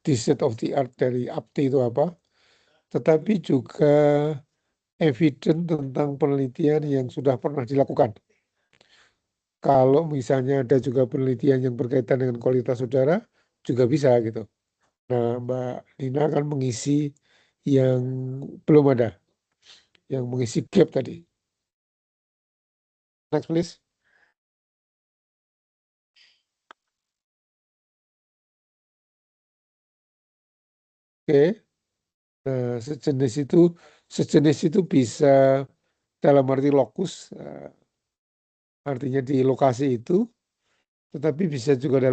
The state of the art dari APTI itu apa? Tetapi juga evidence tentang penelitian yang sudah pernah dilakukan. Kalau misalnya ada juga penelitian yang berkaitan dengan kualitas udara, juga bisa gitu. Nah, Mbak Nina akan mengisi yang belum ada, yang mengisi gap tadi. Next please. Oke. Nah, sejenis itu bisa dalam arti lokus, artinya di lokasi itu, tetapi bisa juga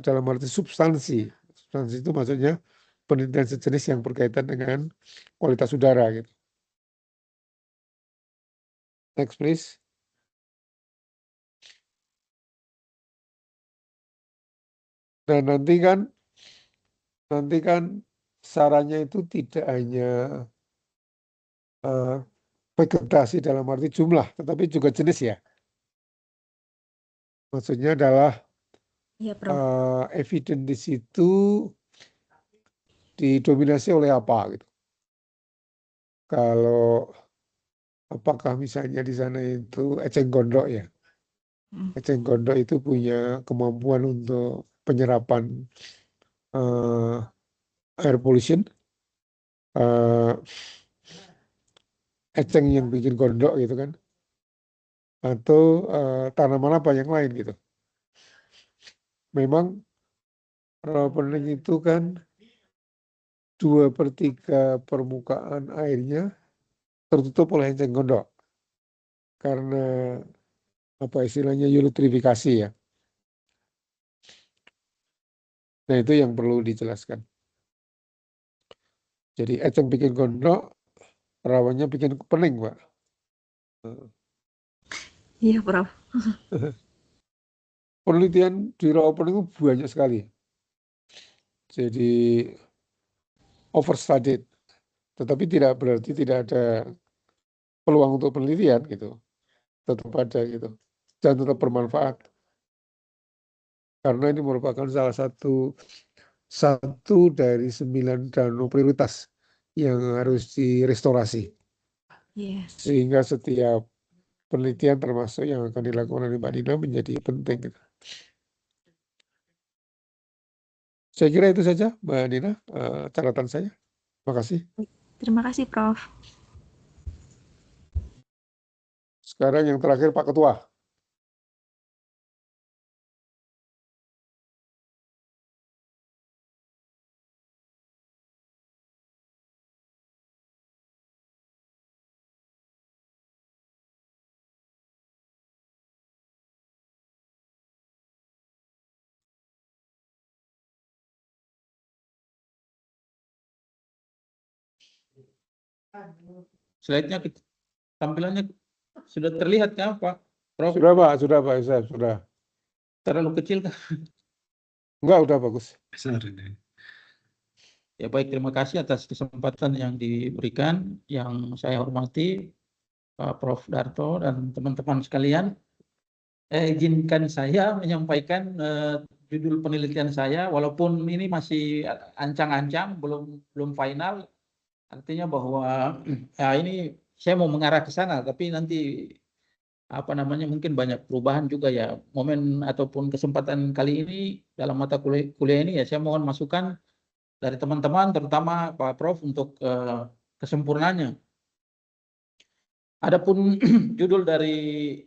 dalam arti substansi. Substansi itu maksudnya penelitian sejenis yang berkaitan dengan kualitas udara gitu. Next please. Nah, nanti kan sarannya itu tidak hanya vegetasi dalam arti jumlah, tetapi juga jenis ya. Maksudnya adalah Iya, Prof. evidence di situ didominasi oleh apa gitu. Kalau apakah misalnya di sana itu eceng gondok ya. Eceng gondok itu punya kemampuan untuk penyerapan air pollution. Eceng yang bikin gondok gitu kan. Atau tanaman apa yang lain gitu. Memang Rapening itu kan 2/3 permukaan airnya tertutup oleh eceng gondok. karena apa istilahnya eutrofifikasi ya. Nah itu yang perlu dijelaskan. Jadi eceng bikin gondok, rawannya bikin pening, Pak. Iya, Prof. Penelitian di rawa pening itu banyak sekali. Jadi overstudied. Tetapi tidak berarti tidak ada peluang untuk penelitian gitu. Tetap ada gitu. Dan tetap bermanfaat. Karena ini merupakan salah satu dari 9 danau prioritas yang harus direstorasi. Yes. Sehingga setiap penelitian termasuk yang akan dilakukan oleh Mbak Nina menjadi penting. Saya kira itu saja Mbak Nina, catatan saya. Terima kasih. Terima kasih, Prof. Sekarang yang terakhir Pak Ketua. Slide-nya tampilannya sudah terlihat kan Pak Prof? Sudah Pak, sudah. Terlalu kecil kan? Enggak, udah bagus. Besar ini. Ya baik, terima kasih atas kesempatan yang diberikan. Yang saya hormati Pak Prof Darto dan teman-teman sekalian. Izinkan saya menyampaikan judul penelitian saya, walaupun ini masih ancang-ancang, belum final. Artinya bahwa ya ini saya mau mengarah ke sana, tapi nanti mungkin banyak perubahan juga ya. Momen ataupun kesempatan kali ini dalam mata kuliah ini ya saya mohon masukan dari teman-teman, terutama Pak Prof untuk kesempurnaannya. Adapun judul dari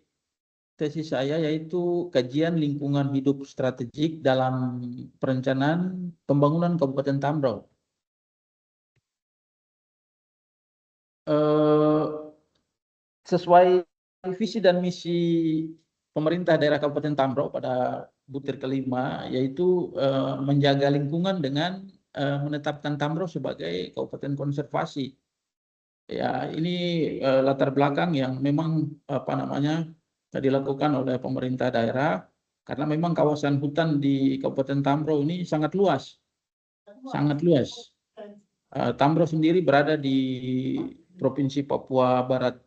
tesis saya yaitu kajian lingkungan hidup strategik dalam perencanaan pembangunan Kabupaten Tambrau. Sesuai visi dan misi pemerintah daerah Kabupaten Tambrau pada butir kelima, yaitu menjaga lingkungan dengan menetapkan Tambrau sebagai kabupaten konservasi. Ya, ini latar belakang yang memang dilakukan oleh pemerintah daerah, karena memang kawasan hutan di Kabupaten Tambrau ini sangat luas. Tambrau sendiri berada di Provinsi Papua Barat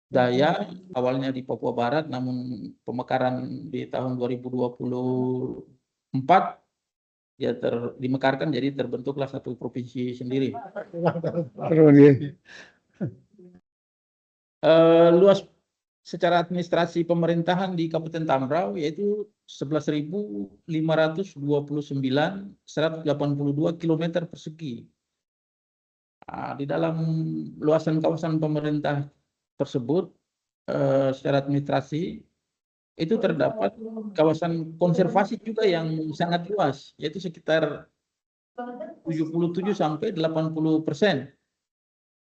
Daya, awalnya di Papua Barat, namun pemekaran di tahun 2024 dia dimekarkan, jadi terbentuklah satu provinsi sendiri. Luas secara administrasi pemerintahan di Kabupaten Tambrau yaitu 11.529.182 km persegi. Di dalam luasan kawasan pemerintah tersebut secara administrasi itu terdapat kawasan konservasi juga yang sangat luas, yaitu sekitar 77 sampai 80%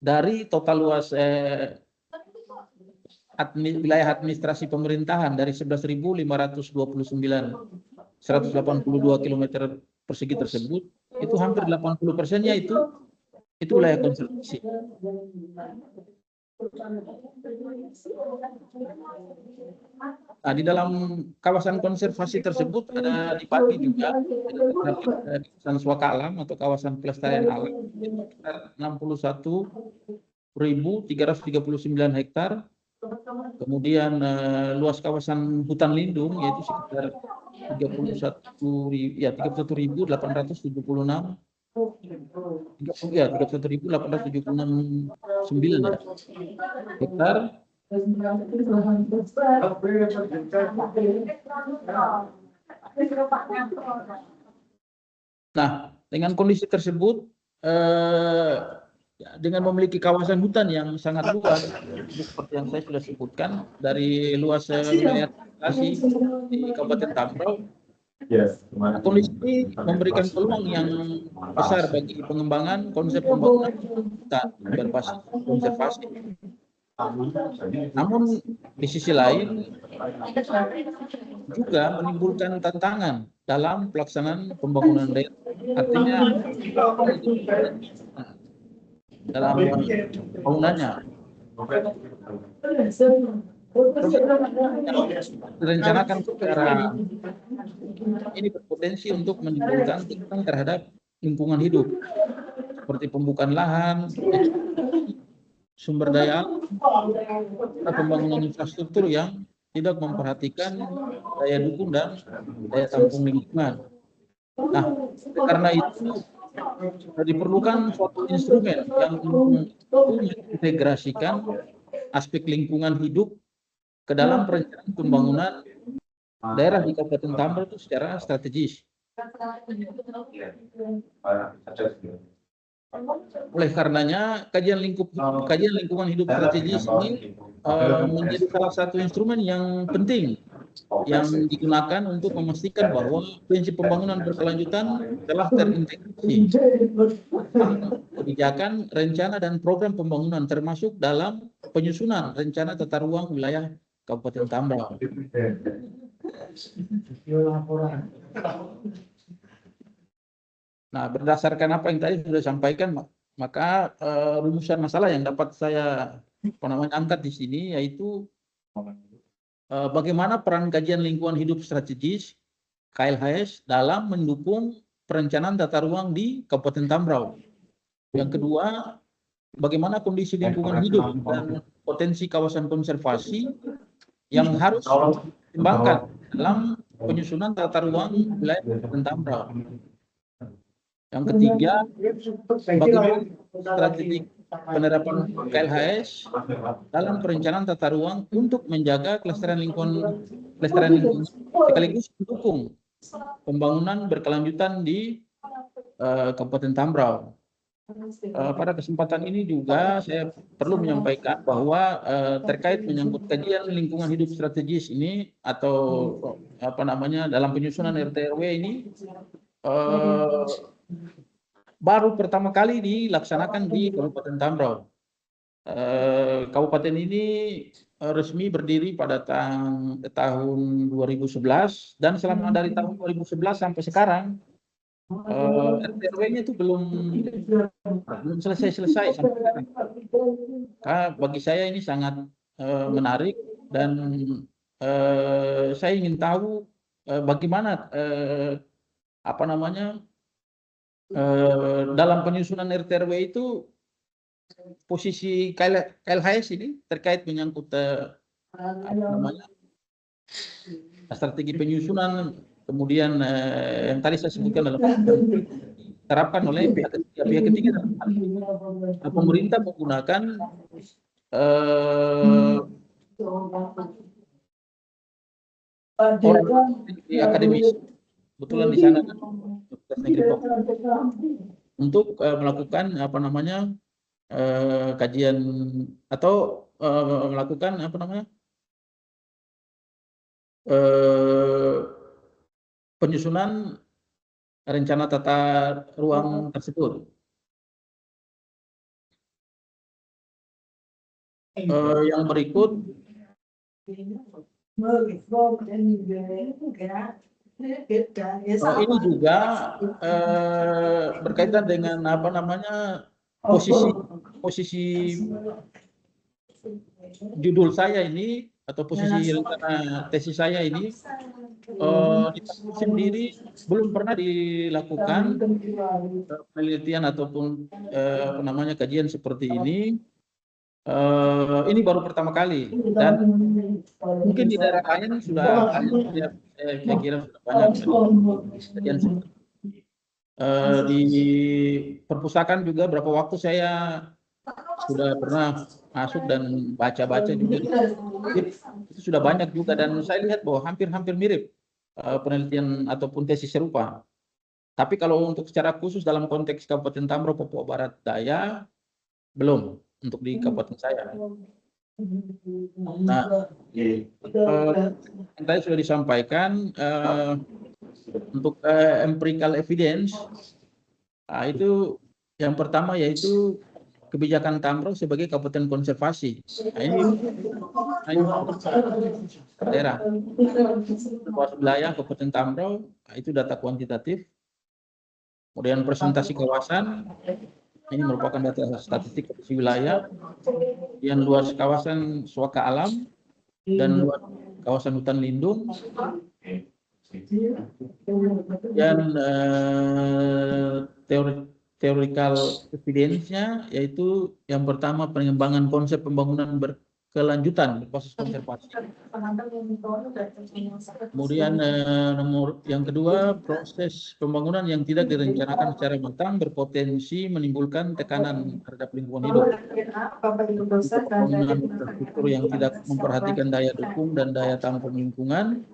dari total luas wilayah administrasi pemerintahan dari 11.529.182 km persegi tersebut, itu hampir 80%-nya itu wilayah konservasi. Di dalam kawasan konservasi tersebut ada dibagi juga kawasan swaka alam atau kawasan pelestarian alam, sekitar 61.339 hektar. Kemudian luas kawasan hutan lindung yaitu sekitar 31.876 hektar. Nah, dengan kondisi tersebut, dengan memiliki kawasan hutan yang sangat luas, seperti yang saya sudah sebutkan, dari luas wilayah administrasi di Kabupaten Tambrau, kondisi ini memberikan peluang yang besar bagi pengembangan konsep pembangunan hutan berbasis konservasi. Namun di sisi lain juga menimbulkan tantangan dalam pelaksanaan pembangunan daerah. Artinya dalam pembangunannya direncanakan secara ini berpotensi untuk menimbulkan tekanan terhadap lingkungan hidup seperti pembukaan lahan, sumber daya, pembangunan infrastruktur yang tidak memperhatikan daya dukung dan daya tampung lingkungan. Nah, karena itu diperlukan suatu instrumen yang mengintegrasikan aspek lingkungan hidup ke dalam perencanaan pembangunan daerah di Kabupaten Tambrau itu secara strategis. Oleh karenanya kajian lingkungan hidup strategis ini menjadi salah satu instrumen yang penting yang digunakan untuk memastikan bahwa prinsip pembangunan berkelanjutan telah terintegrasi kebijakan, rencana, dan program pembangunan termasuk dalam penyusunan rencana tata ruang wilayah Kabupaten Tambrau. Nah, berdasarkan apa yang tadi sudah sampaikan, maka rumusan masalah yang dapat saya angkat di sini yaitu bagaimana peran kajian lingkungan hidup strategis KLHS dalam mendukung perencanaan tata ruang di Kabupaten Tambrau. Yang kedua, bagaimana kondisi lingkungan hidup dan potensi kawasan konservasi yang harus dikembangkan dalam penyusunan tata ruang wilayah Kabupaten Tambrau. Yang ketiga, bagaimana strategi penerapan KLHS dalam perencanaan tata ruang untuk menjaga kelestarian lingkungan sekaligus mendukung pembangunan berkelanjutan di Kabupaten Tambrau. Pada kesempatan ini juga saya perlu menyampaikan bahwa terkait menyangkut kajian lingkungan hidup strategis ini atau dalam penyusunan RT/RW ini baru pertama kali dilaksanakan di Kabupaten Tambrau. Kabupaten ini resmi berdiri pada tahun 2011 dan selama dari tahun 2011 sampai sekarang RT/RW-nya itu belum selesai sampai sekarang. Bagi saya ini sangat menarik dan saya ingin tahu bagaimana dalam penyusunan RT/RW itu posisi KLHS ini terkait menyangkut strategi penyusunan, kemudian yang tadi saya sebutkan dalam diterapkan oleh pihak ketiga dalam hal ini. Pemerintah menggunakan orang akademis, kebetulan di sana untuk melakukan kajian atau melakukan penyusunan rencana tata ruang tersebut. Yang berikut ini juga berkaitan dengan posisi judul saya ini atau posisi rencana tesis saya ini sendiri belum pernah dilakukan penelitian ataupun kajian seperti ini. Ini baru pertama kali dan mungkin di daerah lain sudah saya kira sudah banyak kajian seperti di perpustakaan juga berapa waktu saya sudah pernah masuk dan baca-baca juga itu sudah banyak juga dan saya lihat bahwa hampir mirip penelitian ataupun tesis serupa. Tapi kalau untuk secara khusus dalam konteks Kabupaten Tambrau Papua Barat Daya belum untuk di kabupaten saya. Nah, yang tadi sudah disampaikan untuk empirical evidence, itu yang pertama yaitu kebijakan Tambrau sebagai kabupaten konservasi. Nah, ini daerah luas wilayah Kabupaten Tambrau, nah, itu data kuantitatif. Kemudian presentasi kawasan, ini merupakan data statistik kondisi wilayah. Yang luas kawasan suaka alam dan luas kawasan hutan lindung. Dan teorikal evidence-nya yaitu yang pertama pengembangan konsep pembangunan berkelanjutan berbasis konservasi. Kemudian nomor yang kedua, proses pembangunan yang tidak direncanakan secara matang berpotensi menimbulkan tekanan terhadap lingkungan hidup. Pembangunan infrastruktur yang tidak memperhatikan daya dukung dan daya tampung lingkungan.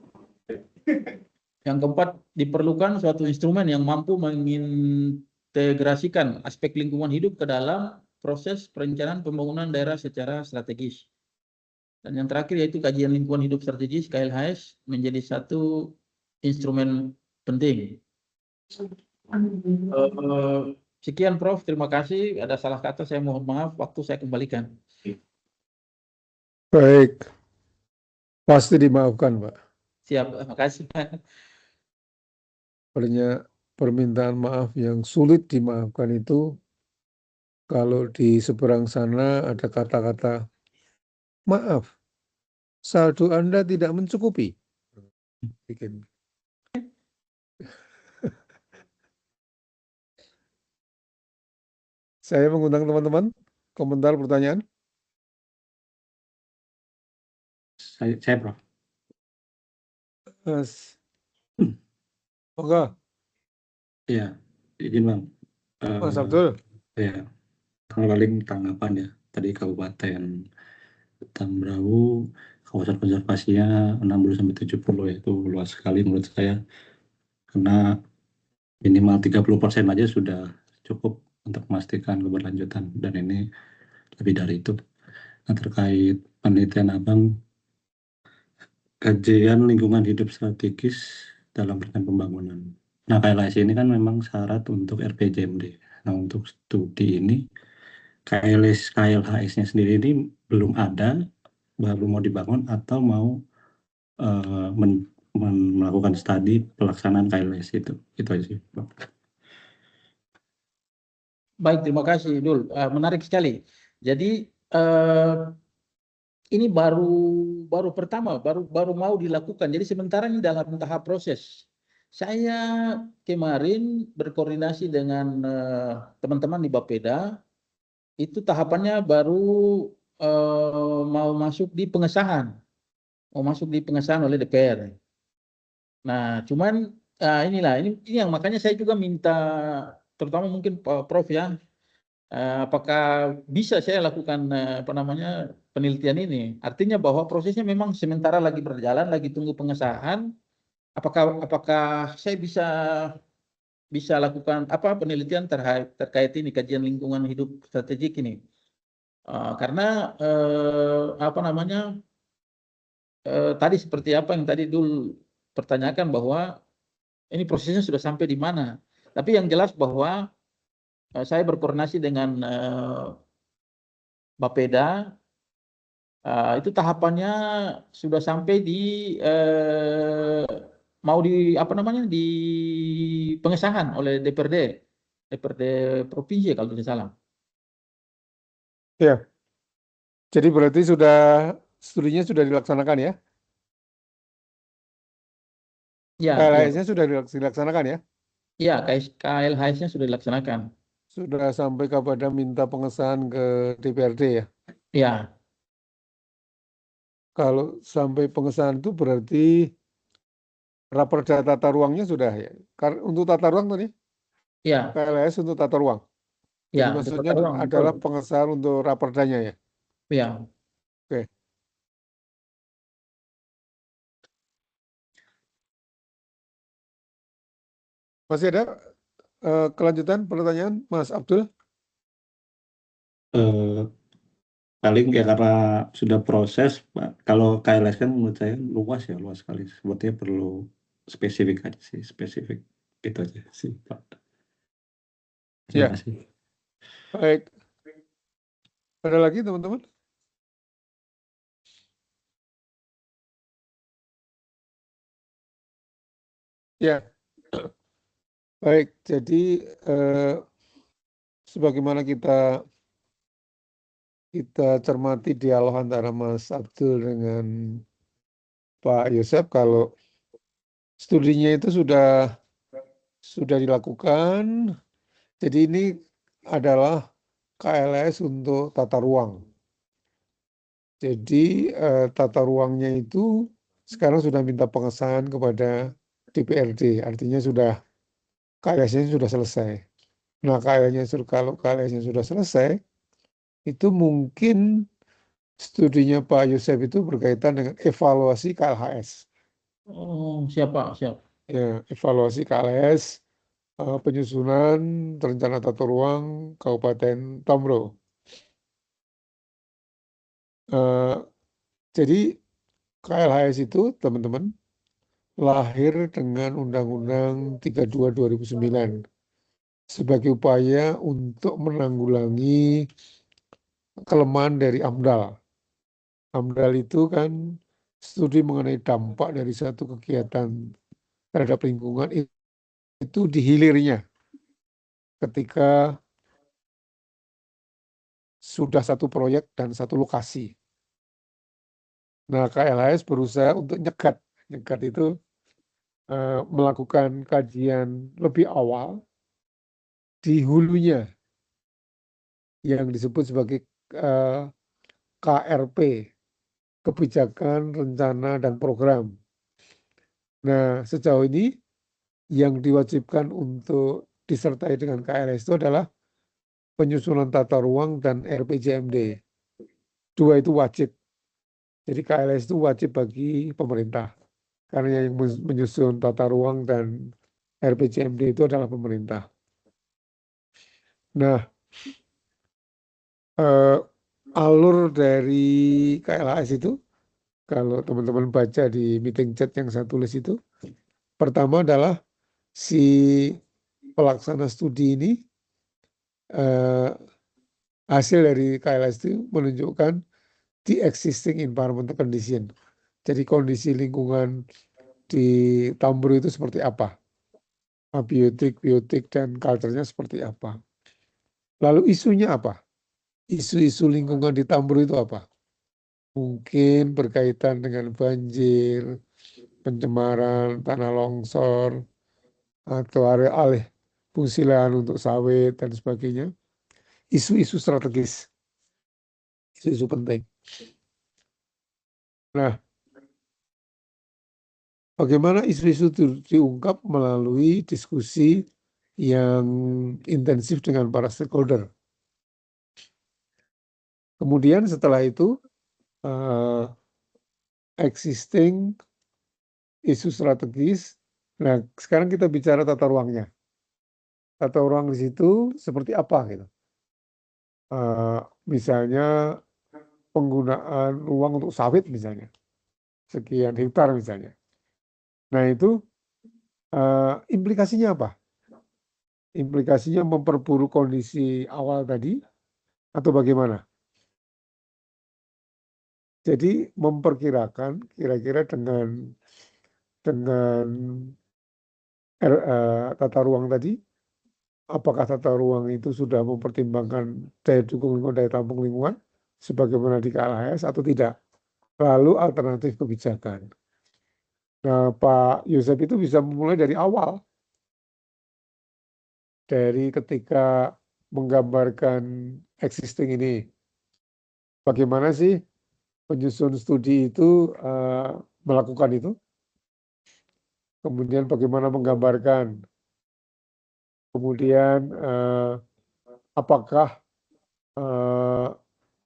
Yang keempat, diperlukan suatu instrumen yang mampu mengintegrasikan aspek lingkungan hidup ke dalam proses perencanaan pembangunan daerah secara strategis. Dan yang terakhir yaitu kajian lingkungan hidup strategis KLHS menjadi satu instrumen penting. Sekian Prof, terima kasih. Ada salah kata saya mohon maaf, waktu saya kembalikan. Baik, pasti dimaafkan Pak. Siap, terima kasih. Banyak permintaan maaf yang sulit dimaafkan itu kalau di seberang sana ada kata-kata maaf, saldo Anda tidak mencukupi. Bikin. Saya mengundang teman-teman, komentar, pertanyaan. Saya Prof. Mas, monggo, Iya, izin Bang. Mas Abdul. Ya, paling tanggapan ya. Tadi Kabupaten Tambrau, kawasan konservasinya 60-70 itu luas sekali menurut saya. Karena minimal 30% aja sudah cukup untuk memastikan keberlanjutan, dan ini lebih dari itu. Nah, terkait penelitian Abang, kajian lingkungan hidup strategis dalam rencana pembangunan. Nah, KLHS ini kan memang syarat untuk RPJMD. Nah, untuk studi ini KLHS-nya sendiri ini belum ada, baru mau dibangun atau mau melakukan studi pelaksanaan KLHS itu aja sih, Bang. Baik, terima kasih Dul. Menarik sekali. Jadi ini baru pertama, baru mau dilakukan. Jadi sementara ini dalam tahap proses. Saya kemarin berkoordinasi dengan teman-teman di Bapeda. Itu tahapannya baru mau masuk di pengesahan. Mau masuk di pengesahan oleh DPR. Nah, cuman inilah ini yang makanya saya juga minta, terutama mungkin Pak Prof ya, apakah bisa saya lakukan penelitian ini? Artinya bahwa prosesnya memang sementara lagi berjalan, lagi tunggu pengesahan. Apakah saya bisa lakukan penelitian terkait ini, kajian lingkungan hidup strategik ini? Karena tadi seperti apa yang tadi dulu pertanyakan bahwa ini prosesnya sudah sampai di mana. Tapi yang jelas bahwa saya berkoordinasi dengan Bapeda, itu tahapannya sudah sampai di mau di pengesahan oleh DPRD provinsi kalau tidak salah. Ya, jadi berarti studinya sudah dilaksanakan ya? Ya, KLHS-nya sudah dilaksanakan ya? Ya, KLHS-nya sudah dilaksanakan. Sudah sampai kepada minta pengesahan ke DPRD ya? Ya. Kalau sampai pengesahan itu berarti raperda tata ruangnya sudah ya? Untuk tata ruang tadi? Ya. KLHS untuk tata ruang. Jadi Ya, maksudnya tata ruang, adalah betul. pengesahan untuk raperdanya ya? Ya. Oke. Masih ada kelanjutan pertanyaan Mas Abdul? Paling ya karena sudah proses, Pak. Kalau KLHS kan menurut saya luas sekali. Sebetulnya perlu spesifik aja sih, spesifik. Itu aja sih, Pak. Terima kasih. Baik. Ada lagi teman-teman? Ya, baik. Jadi sebagaimana kita cermati dialog antara Mas Abdul dengan Pak Yosep, kalau studinya itu sudah dilakukan. Jadi ini adalah KLS untuk tata ruang. Jadi tata ruangnya itu sekarang sudah minta pengesahan kepada DPRD, artinya KLS-nya sudah selesai. Nah, kalau KLS-nya sudah selesai, itu mungkin studinya Pak Yosef itu berkaitan dengan evaluasi KLHS. Oh, siapa? Ya, evaluasi KLHS, penyusunan rencana tata ruang Kabupaten Tamro. Jadi KLHS itu teman-teman lahir dengan Undang-Undang 32 2009 sebagai upaya untuk menanggulangi kelemahan dari AMDAL. AMDAL itu kan studi mengenai dampak dari satu kegiatan terhadap lingkungan itu di hilirnya ketika sudah satu proyek dan satu lokasi. Nah, KLHS berusaha untuk nyegat itu melakukan kajian lebih awal di hulunya yang disebut sebagai KRP, kebijakan, rencana, dan program. Nah, sejauh ini yang diwajibkan untuk disertai dengan KLS itu adalah penyusunan tata ruang dan RPJMD. Dua itu wajib. Jadi KLS itu wajib bagi pemerintah. Karena yang menyusun tata ruang dan RPJMD itu adalah pemerintah. Nah, alur dari KLHS itu, kalau teman-teman baca di meeting chat yang saya tulis itu, pertama adalah si pelaksana studi ini hasil dari KLHS itu menunjukkan the existing environmental condition. Jadi kondisi lingkungan di Tambun itu seperti apa? Abiotik, biotik, dan culture-nya seperti apa? Lalu isunya apa? Isu-isu lingkungan di Tambun itu apa? Mungkin berkaitan dengan banjir, pencemaran, tanah longsor, atau area alih fungsi lahan untuk sawit, dan sebagainya. Isu-isu strategis, isu-isu penting. Nah, bagaimana isu-isu itu diungkap melalui diskusi yang intensif dengan para stakeholder. Kemudian setelah itu, existing isu strategis. Nah, sekarang kita bicara tata ruangnya. Tata ruang di situ seperti apa gitu. Misalnya penggunaan ruang untuk sawit misalnya. Sekian hektar misalnya. Nah, itu implikasinya apa? Implikasinya memperburuk kondisi awal tadi atau bagaimana? Jadi memperkirakan kira-kira dengan tata ruang tadi, apakah tata ruang itu sudah mempertimbangkan daya dukung lingkungan, daya tampung lingkungan, sebagaimana di KLHS atau tidak? Lalu alternatif kebijakan. Nah, Pak Yosef itu bisa memulai dari awal, dari ketika menggambarkan existing ini. Bagaimana sih penyusun studi itu melakukan itu? Kemudian bagaimana menggambarkan? Kemudian apakah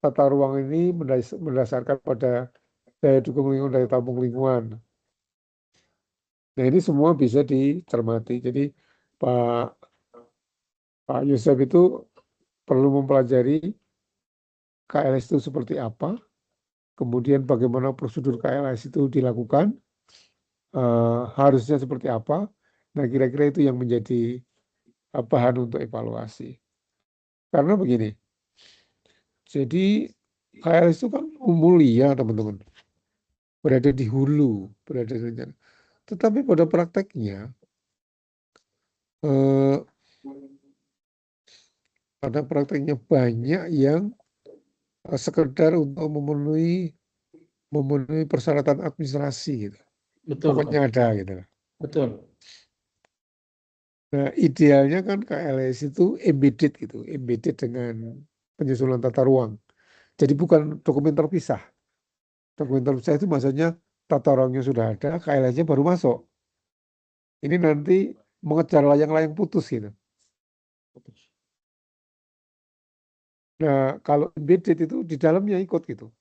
tata ruang ini berdasarkan pada daya dukung lingkungan, daya tampung lingkungan. Nah, ini semua bisa dicermati. Jadi Pak Yosef itu perlu mempelajari KLS itu seperti apa, kemudian bagaimana prosedur KLS itu dilakukan, harusnya seperti apa. Nah, kira-kira itu yang menjadi bahan untuk evaluasi. Karena begini, Jadi KLS itu kan mulia teman-teman, berada di hulu, berada di rencana. Tetapi pada prakteknya, eh, banyak yang sekedar untuk memenuhi persyaratan administrasi gitu. Betul, Pokoknya ada gitu. betul. Nah, idealnya kan KLS itu embedded gitu, embedded dengan penyusunan tata ruang. Jadi bukan dokumen terpisah. Dokumen terpisah itu maksudnya tata ruangnya sudah ada, KLS-nya baru masuk. Ini nanti mengejar layang-layang putus gitu. Nah, kalau embedded itu di dalamnya ikut gitu.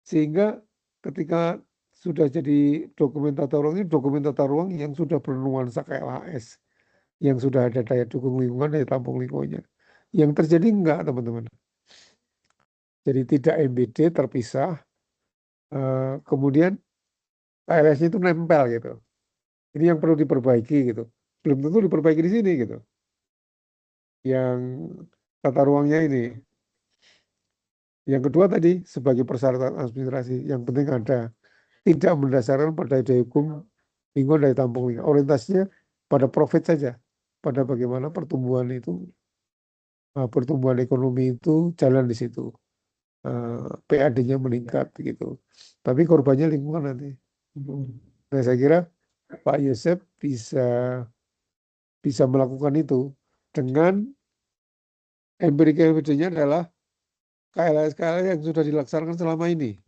Sehingga ketika sudah jadi dokumen tata ruang ini dokumen tata ruang yang sudah bernuansa KLHS, yang sudah ada daya dukung lingkungan, daya tampung lingkungannya. Yang terjadi enggak, teman-teman. Jadi tidak embedded, terpisah, kemudian KLS-nya itu nempel gitu. Ini yang perlu diperbaiki gitu. Belum tentu diperbaiki di sini gitu. Yang tata ruangnya ini. Yang kedua tadi sebagai persyaratan administrasi yang penting ada, tidak mendasarkan pada daya dukung lingkungan, daya tampung lingkungan. Orientasinya pada profit saja, pada bagaimana pertumbuhan ekonomi itu jalan di situ, PAD-nya meningkat gitu. Tapi korbannya lingkungan nanti. Nah, saya kira Pak Yosep bisa melakukan itu dengan empirical evidence-nya adalah KLS-KLS yang sudah dilaksanakan selama ini.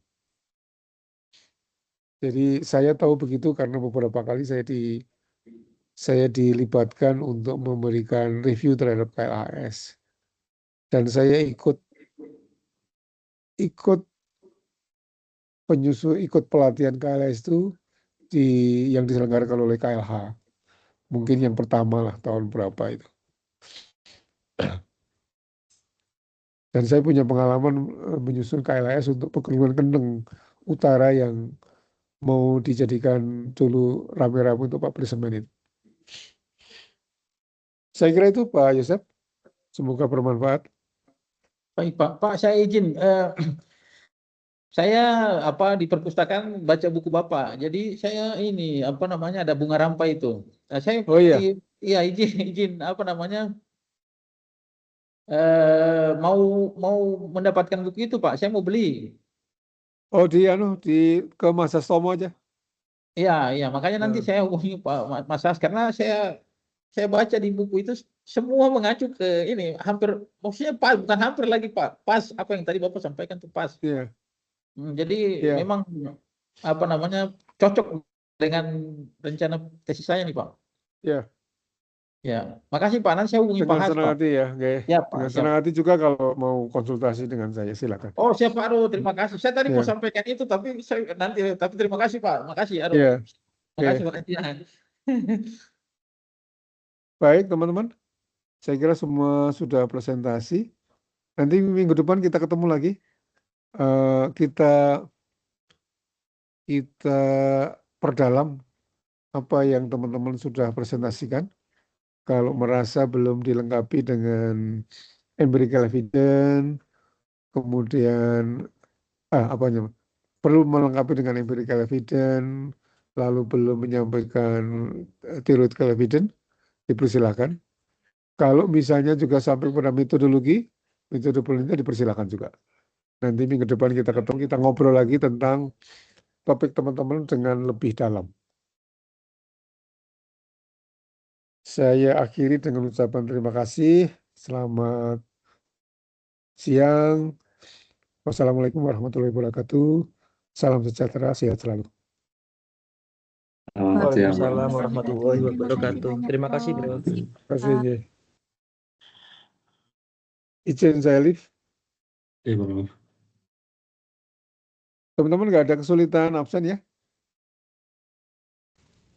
Jadi saya tahu begitu karena beberapa kali saya dilibatkan untuk memberikan review terhadap KLHS. Dan saya ikut ikut pelatihan KLHS itu yang diselenggarakan oleh KLH. Mungkin yang pertama lah tahun berapa itu. Dan saya punya pengalaman menyusun KLHS untuk Pegunungan Kendeng Utara yang mau dijadikan dulu rame-rame untuk pabrik semen itu. Saya kira itu Pak Yosep. Semoga bermanfaat. Baik Pak, saya izin. Saya di perpustakaan baca buku Bapak. Jadi saya ini ada bunga rampai itu. Nah, saya Oh iya. iya izin mau mendapatkan buku itu Pak. Saya mau beli. Oh ke Mas Sastomo aja. Iya, makanya nanti saya hubungi Pak Mas As karena saya baca di buku itu semua mengacu ke ini maksudnya pas, bukan hampir lagi Pak, pas apa yang tadi Bapak sampaikan itu pas. Iya. Jadi Iya. memang cocok dengan rencana tesis saya nih Pak. Iya. Ya, makasih Pak. Nanti saya hubungi Pak Dengan Has senang Pak. hati ya, Ya Pak. dengan Siap. senang hati juga kalau mau konsultasi dengan saya, silakan. Oh siap Pak Aru, terima kasih. Saya tadi mau Iya. sampaikan itu tapi terima kasih Pak. Makasih Aru. Iya. Makasih Iya. makasih. Baik teman-teman, saya kira semua sudah presentasi. Nanti minggu depan kita ketemu lagi. Kita perdalam apa yang teman-teman sudah presentasikan. Kalau merasa belum dilengkapi dengan empirical evidence, kemudian perlu melengkapi dengan empirical evidence, lalu belum menyampaikan theoretical evidence, dipersilakan. Kalau misalnya juga sampai pada metode penelitian dipersilakan juga. Nanti minggu depan kita ketemu, kita ngobrol lagi tentang topik teman-teman dengan lebih dalam. Saya akhiri dengan ucapan terima kasih. Selamat siang. Wassalamualaikum warahmatullahi wabarakatuh. Salam sejahtera, sehat selalu. Waalaikumsalam warahmatullahi wabarakatuh. Terima kasih, Bro. Terima kasih. Izin saya live. Teman-teman nggak ada kesulitan absen ya?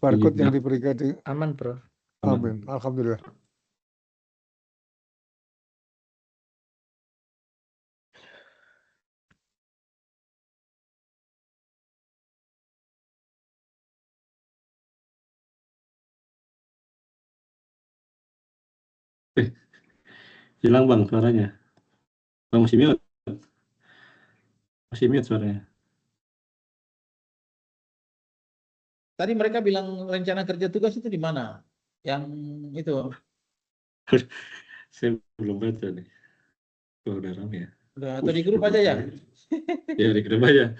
Barcode yang diberikan Aman, Bro. Amin. Alhamdulillah. Hilang Bang suaranya. Bang masih mute. Masih mute suaranya. Tadi mereka bilang rencana kerja tugas itu di mana? Yang itu Saya belum baca nih. Oh, udah rame ya. udah atau di grup aja ya? Ya, di grup aja.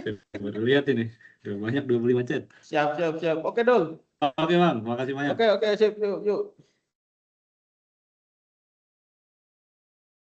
Saya baru lihat ini. Udah banyak 25 chat. Siap. Oke, Dol. Oke, Bang. Makasih banyak. Oke, sip. Yuk.